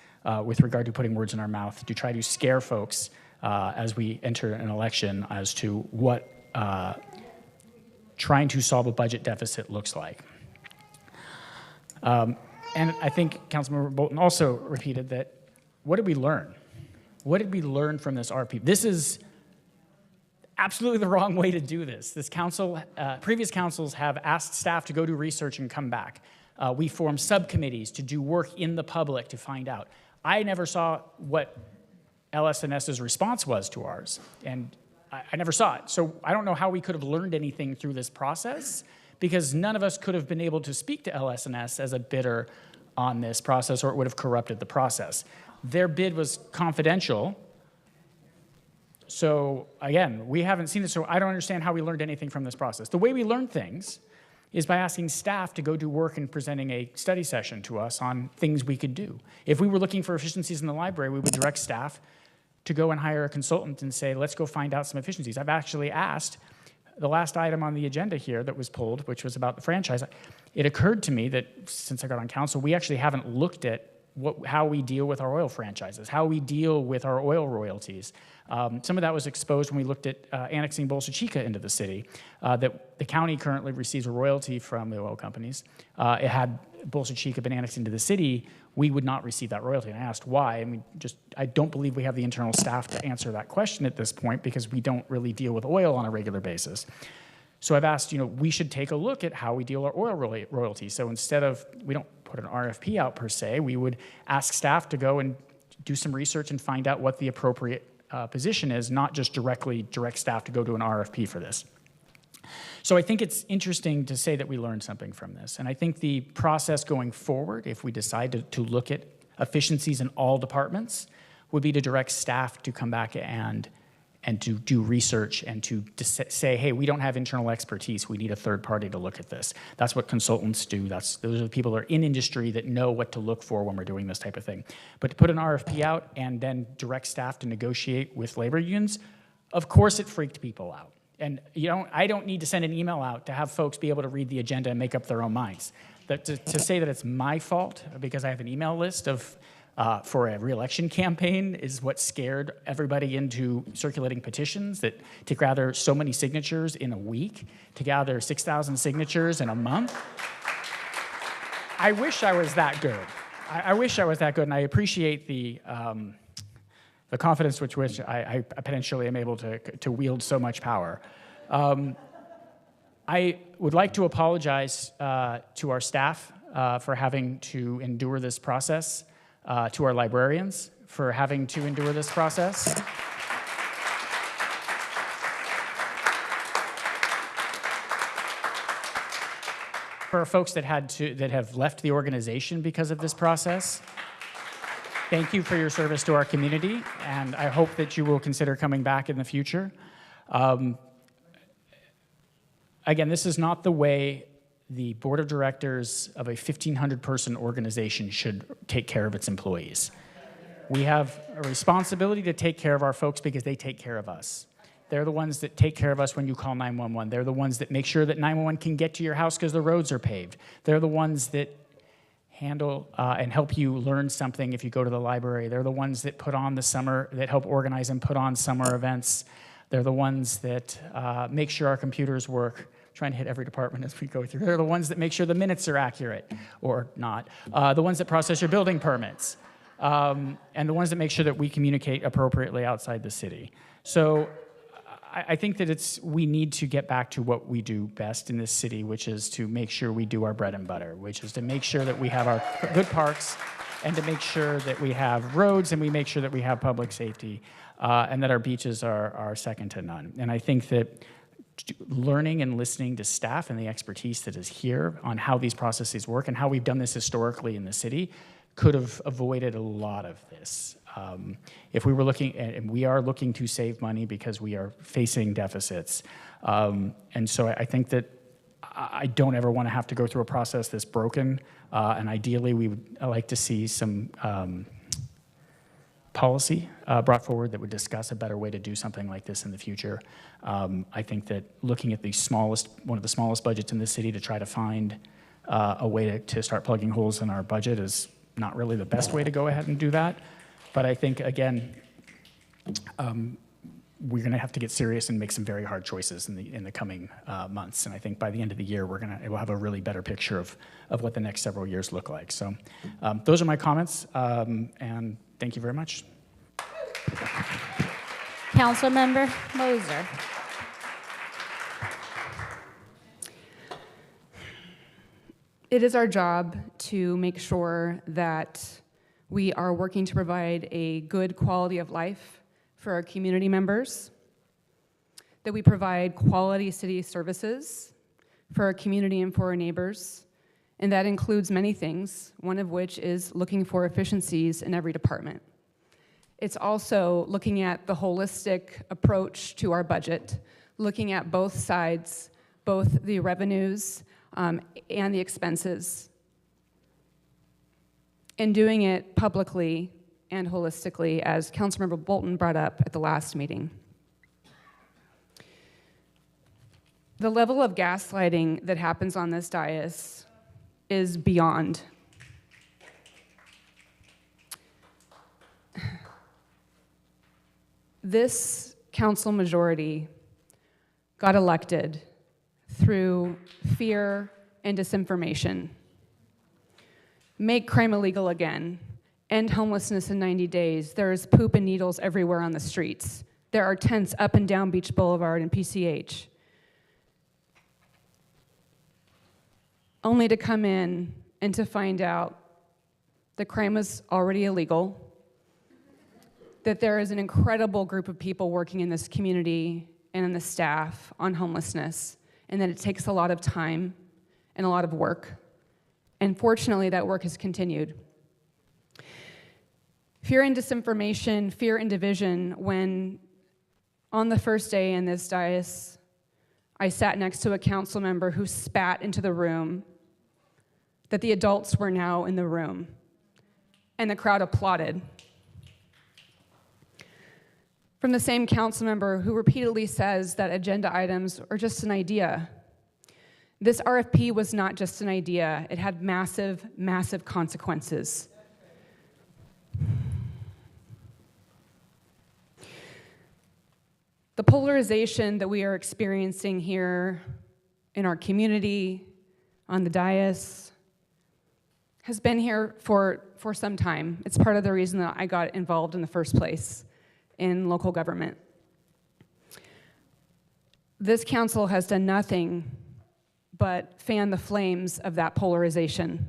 with regard to putting words in our mouth to try to scare folks as we enter an election as to what trying to solve a budget deficit looks like. And I think Councilmember Bolton also repeated that, what did we learn? What did we learn from this RP? This is absolutely the wrong way to do this. This council, previous councils have asked staff to go do research and come back. We formed subcommittees to do work in the public to find out. I never saw what LS&S's response was to ours, and I never saw it. So I don't know how we could have learned anything through this process, because none of us could have been able to speak to LS&S as a bidder on this process, or it would have corrupted the process. Their bid was confidential. So again, we haven't seen this, so I don't understand how we learned anything from this process. The way we learn things is by asking staff to go do work and presenting a study session to us on things we could do. If we were looking for efficiencies in the library, we would direct staff to go and hire a consultant and say, let's go find out some efficiencies. I've actually asked, the last item on the agenda here that was pulled, which was about the franchise, it occurred to me that since I got on council, we actually haven't looked at how we deal with our oil franchises, how we deal with our oil royalties. Some of that was exposed when we looked at annexing Bolsa Chica into the city, that the county currently receives a royalty from the oil companies. Had Bolsa Chica been annexed into the city, we would not receive that royalty. And I asked why, and I don't believe we have the internal staff to answer that question at this point because we don't really deal with oil on a regular basis. So I've asked, we should take a look at how we deal our oil royalties. So instead of, we don't put an RFP out per se, we would ask staff to go and do some research and find out what the appropriate position is, not just direct staff to go to an RFP for this. So I think it's interesting to say that we learned something from this. And I think the process going forward, if we decide to look at efficiencies in all departments, would be to direct staff to come back and to do research and to say, hey, we don't have internal expertise. We need a third party to look at this. That's what consultants do. Those are the people that are in industry that know what to look for when we're doing this type of thing. But to put an RFP out and then direct staff to negotiate with labor unions, of course it freaked people out. And I don't need to send an email out to have folks be able to read the agenda and make up their own minds. To say that it's my fault because I have an email list for a re-election campaign is what scared everybody into circulating petitions, that to gather so many signatures in a week, to gather 6,000 signatures in a month. I wish I was that good. I wish I was that good, and I appreciate the confidence with which I potentially am able to wield so much power. I would like to apologize to our staff for having to endure this process. To our librarians for having to endure this process. For folks that have left the organization because of this process. Thank you for your service to our community, and I hope that you will consider coming back in the future. Again, this is not the way the board of directors of a 1,500-person organization should take care of its employees. We have a responsibility to take care of our folks because they take care of us. They're the ones that take care of us when you call 911. They're the ones that make sure that 911 can get to your house because the roads are paved. They're the ones that handle and help you learn something if you go to the library. They're the ones that that help organize and put on summer events. They're the ones that make sure our computers work. Trying to hit every department as we go through. They're the ones that make sure the minutes are accurate or not. The ones that process your building permits. And the ones that make sure that we communicate appropriately outside the city. So I think that we need to get back to what we do best in this city, which is to make sure we do our bread and butter, which is to make sure that we have our good parks and to make sure that we have roads and we make sure that we have public safety and that our beaches are second to none. And I think that learning and listening to staff and the expertise that is here on how these processes work and how we've done this historically in the city could have avoided a lot of this. If we were looking at, and we are looking to save money because we are facing deficits. And so I think that I don't ever want to have to go through a process that's broken. And ideally, we would like to see some policy brought forward that would discuss a better way to do something like this in the future. I think that looking at one of the smallest budgets in the city to try to find a way to start plugging holes in our budget is not really the best way to go ahead and do that. But I think, again, we're going to have to get serious and make some very hard choices in the coming months. And I think by the end of the year, we'll have a really better picture of what the next several years look like. So those are my comments, and thank you very much. Councilmember Moser. It is our job to make sure that we are working to provide a good quality of life for our community members, that we provide quality city services for our community and for our neighbors, and that includes many things, one of which is looking for efficiencies in every department. It's also looking at the holistic approach to our budget, looking at both sides, both the revenues and the expenses, and doing it publicly and holistically, as Councilmember Bolton brought up at the last meeting. The level of gaslighting that happens on this dais is beyond. This council majority got elected through fear and disinformation. Make crime illegal again. End homelessness in 90 days. There's poop and needles everywhere on the streets. There are tents up and down Beach Boulevard and PCH. Only to come in and to find out the crime was already illegal, that there is an incredible group of people working in this community and in the staff on homelessness, and that it takes a lot of time and a lot of work. And fortunately, that work has continued. Fear and disinformation, fear and division, when on the first day in this dais, I sat next to a council member who spat into the room that the adults were now in the room, and the crowd applauded. From the same council member who repeatedly says that agenda items are just an idea. This RFP was not just an idea. It had massive, massive consequences. The polarization that we are experiencing here in our community, on the dais, has been here for some time. It's part of the reason that I got involved in the first place in local government. This council has done nothing but fan the flames of that polarization.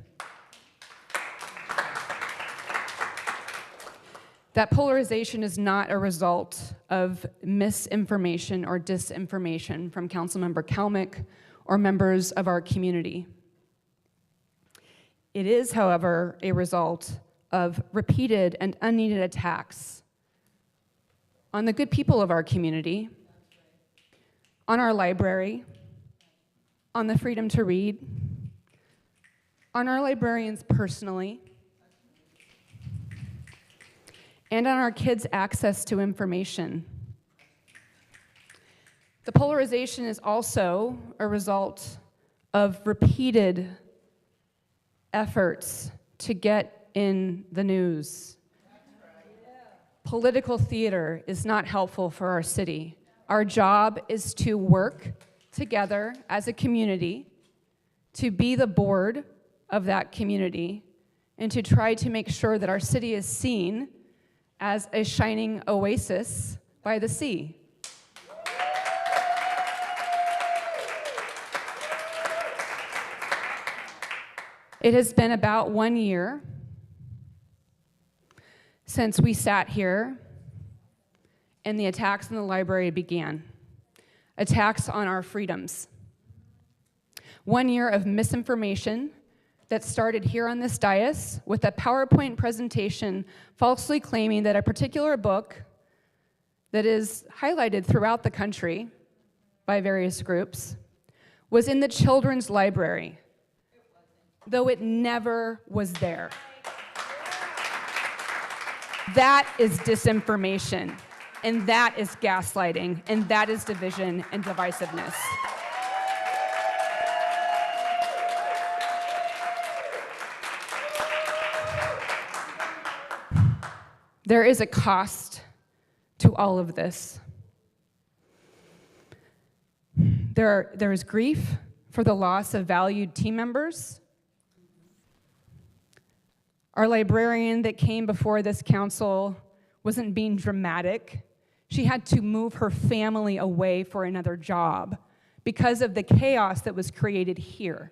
That polarization is not a result of misinformation or disinformation from Councilmember Kalmick or members of our community. It is, however, a result of repeated and unneeded attacks on the good people of our community, on our library, on the freedom to read, on our librarians personally, and on our kids' access to information. The polarization is also a result of repeated efforts to get in the news. Political theater is not helpful for our city. Our job is to work together as a community, to be the board of that community, and to try to make sure that our city is seen as a shining oasis by the sea. It has been about 1 year since we sat here and the attacks in the library began. Attacks on our freedoms. 1 year of misinformation that started here on this dais with a PowerPoint presentation falsely claiming that a particular book that is highlighted throughout the country by various groups was in the children's library, though it never was there. That is disinformation, and that is gaslighting, and that is division and divisiveness. There is a cost to all of this. There is grief for the loss of valued team members. Our librarian that came before this council wasn't being dramatic. She had to move her family away for another job because of the chaos that was created here.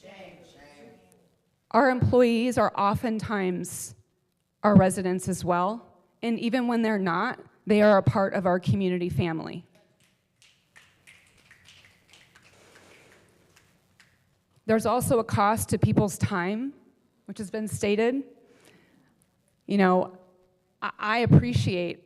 Shame. Our employees are oftentimes our residents as well, and even when they're not, they are a part of our community family. There's also a cost to people's time, which has been stated. You know, I appreciate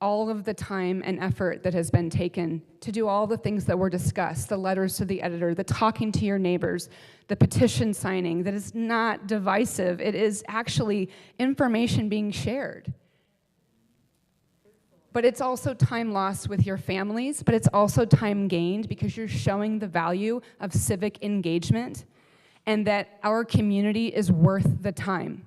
all of the time and effort that has been taken to do all the things that were discussed, the letters to the editor, the talking to your neighbors, the petition signing, that is not divisive. It is actually information being shared. But it's also time lost with your families, but it's also time gained because you're showing the value of civic engagement and that our community is worth the time.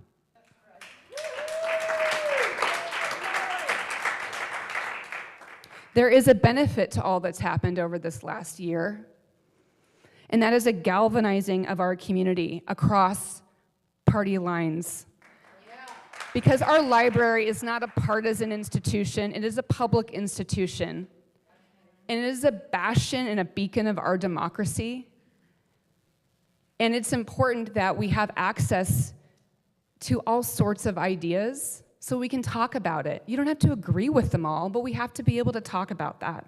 There is a benefit to all that's happened over this last year, and that is a galvanizing of our community across party lines. Because our library is not a partisan institution, it is a public institution. And it is a bastion and a beacon of our democracy. And it's important that we have access to all sorts of ideas so we can talk about it. You don't have to agree with them all, but we have to be able to talk about that.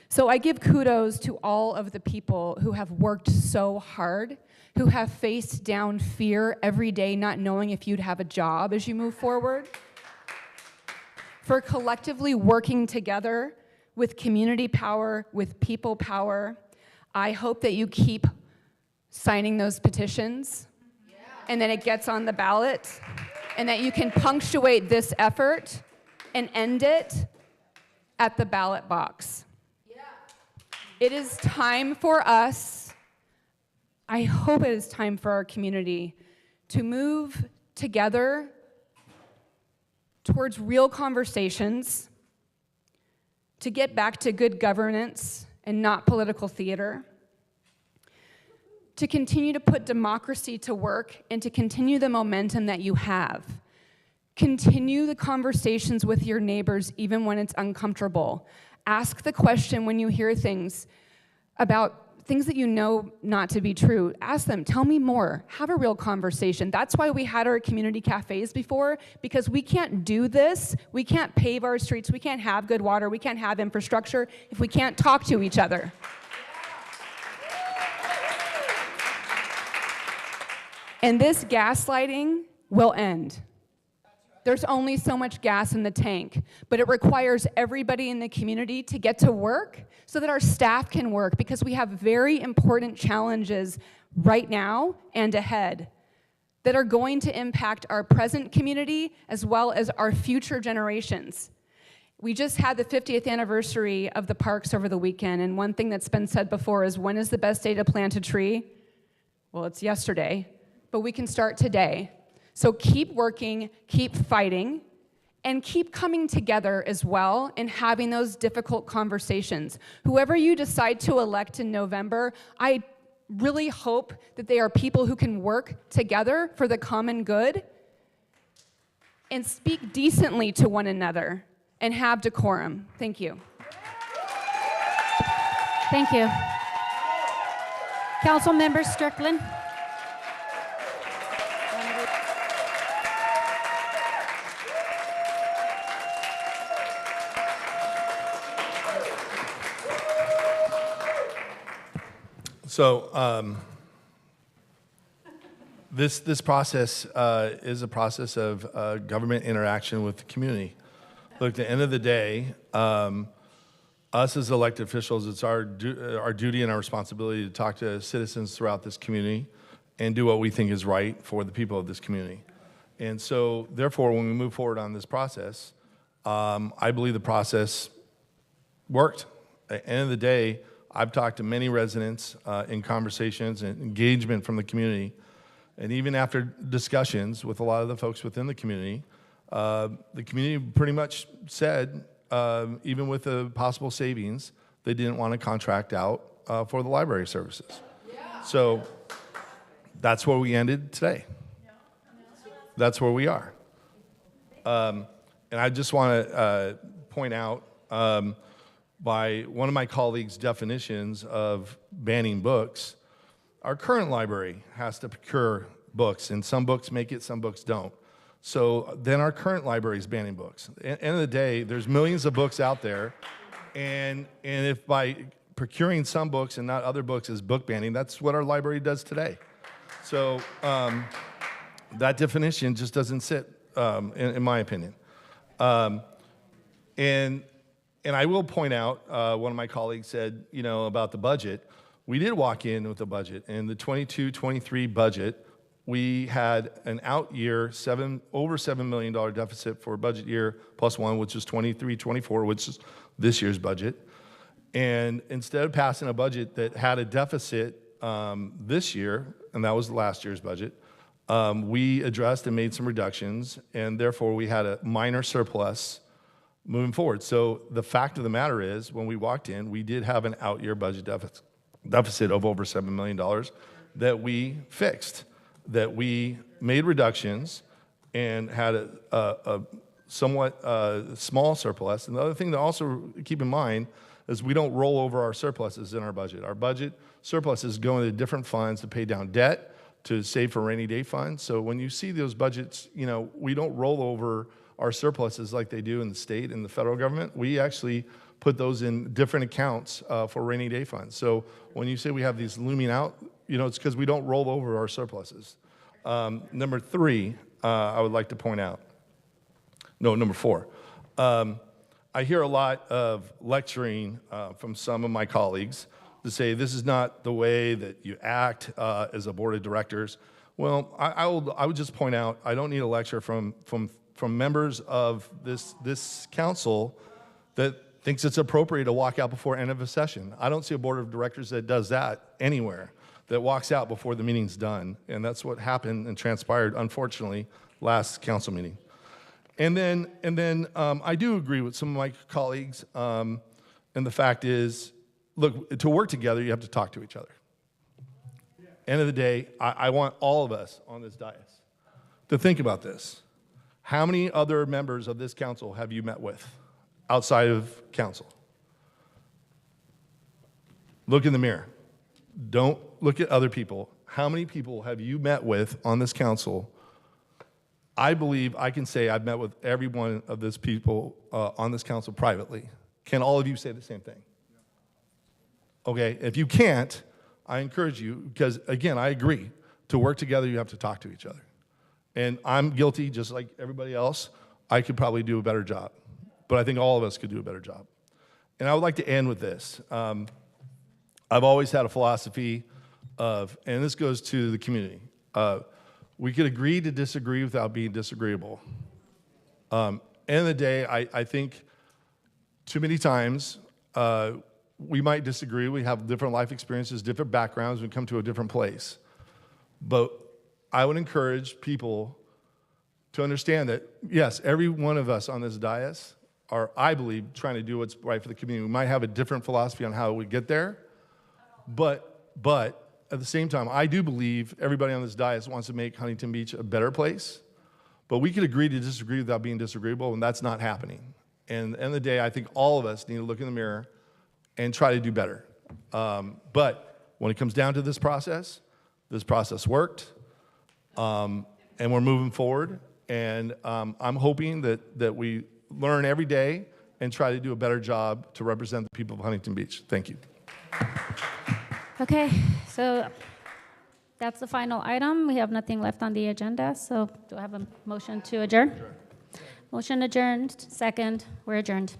So I give kudos to all of the people who have worked so hard, who have faced down fear every day, not knowing if you'd have a job as you move forward, for collectively working together with community power, with people power. I hope that you keep signing those petitions and that it gets on the ballot and that you can punctuate this effort and end it at the ballot box. It is time for us, I hope it is time for our community to move together towards real conversations, to get back to good governance and not political theater, to continue to put democracy to work and to continue the momentum that you have. Continue the conversations with your neighbors even when it's uncomfortable. Ask the question when you hear things about things that you know not to be true. Ask them, tell me more, have a real conversation. That's why we had our community cafes before, because we can't do this, we can't pave our streets, we can't have good water, we can't have infrastructure if we can't talk to each other. And this gaslighting will end. There's only so much gas in the tank, but it requires everybody in the community to get to work so that our staff can work, because we have very important challenges right now and ahead that are going to impact our present community as well as our future generations. We just had the 50th anniversary of the parks over the weekend, and one thing that's been said before is, when is the best day to plant a tree? Well, it's yesterday, but we can start today. So keep working, keep fighting, and keep coming together as well and having those difficult conversations. Whoever you decide to elect in November, I really hope that they are people who can work together for the common good and speak decently to one another and have decorum. Thank you. Thank you. Councilmember Strickland. So this process is a process of government interaction with the community. Look, at the end of the day, us as elected officials, it's our duty and our responsibility to talk to citizens throughout this community and do what we think is right for the people of this community. And so, therefore, when we move forward on this process, I believe the process worked. At the end of the day, I've talked to many residents in conversations and engagement from the community. And even after discussions with a lot of the folks within the community pretty much said, even with the possible savings, they didn't want to contract out for the library services. Yeah. So that's where we ended today. That's where we are. And I just want to point out, by one of my colleagues' definitions of banning books, our current library has to procure books, and some books make it, some books don't. So then our current library is banning books. At the end of the day, there's millions of books out there, and if by procuring some books and not other books is book banning, that's what our library does today. So that definition just doesn't sit, in my opinion. And I will point out, one of my colleagues said, about the budget. We did walk in with a budget. In the 22-23 budget, we had an out year, over $7 million deficit for budget year +1, which is 23-24, which is this year's budget. And instead of passing a budget that had a deficit this year, and that was last year's budget, we addressed and made some reductions, and therefore we had a minor surplus moving forward. So the fact of the matter is, when we walked in, we did have an out-year budget deficit of over $7 million that we fixed, that we made reductions and had a somewhat small surplus. And the other thing to also keep in mind is we don't roll over our surpluses in our budget. Our budget surpluses go into different funds to pay down debt, to save for rainy day funds. So when you see those budgets, we don't roll over our surpluses like they do in the state and the federal government. We actually put those in different accounts for rainy day funds. So when you say we have these looming out, it's because we don't roll over our surpluses. Number three, I would like to point out. No, number four. I hear a lot of lecturing from some of my colleagues to say this is not the way that you act as a board of directors. Well, I would just point out I don't need a lecture from members of this council that thinks it's appropriate to walk out before end of a session. I don't see a board of directors that does that anywhere, that walks out before the meeting's done. And that's what happened and transpired, unfortunately, last council meeting. And then I do agree with some of my colleagues, and the fact is, look, to work together, you have to talk to each other. End of the day, I want all of us on this dais to think about this. How many other members of this council have you met with outside of council? Look in the mirror. Don't look at other people. How many people have you met with on this council? I believe I can say I've met with every one of these people on this council privately. Can all of you say the same thing? Okay, if you can't, I encourage you, because again, I agree, to work together, you have to talk to each other. And I'm guilty, just like everybody else. I could probably do a better job, but I think all of us could do a better job. And I would like to end with this. I've always had a philosophy of, and this goes to the community, we could agree to disagree without being disagreeable. End of the day, I think too many times we might disagree. We have different life experiences, different backgrounds. We come to a different place. But I would encourage people to understand that, yes, every one of us on this dais are, I believe, trying to do what's right for the community. We might have a different philosophy on how we get there, but at the same time, I do believe everybody on this dais wants to make Huntington Beach a better place, but we could agree to disagree without being disagreeable, and that's not happening. And at the end of the day, I think all of us need to look in the mirror and try to do better. But when it comes down to this process worked, and we're moving forward, and I'm hoping that we learn every day and try to do a better job to represent the people of Huntington Beach. Thank you. Okay, so that's the final item. We have nothing left on the agenda, so do I have a motion to adjourn? Motion adjourned, second, we're adjourned.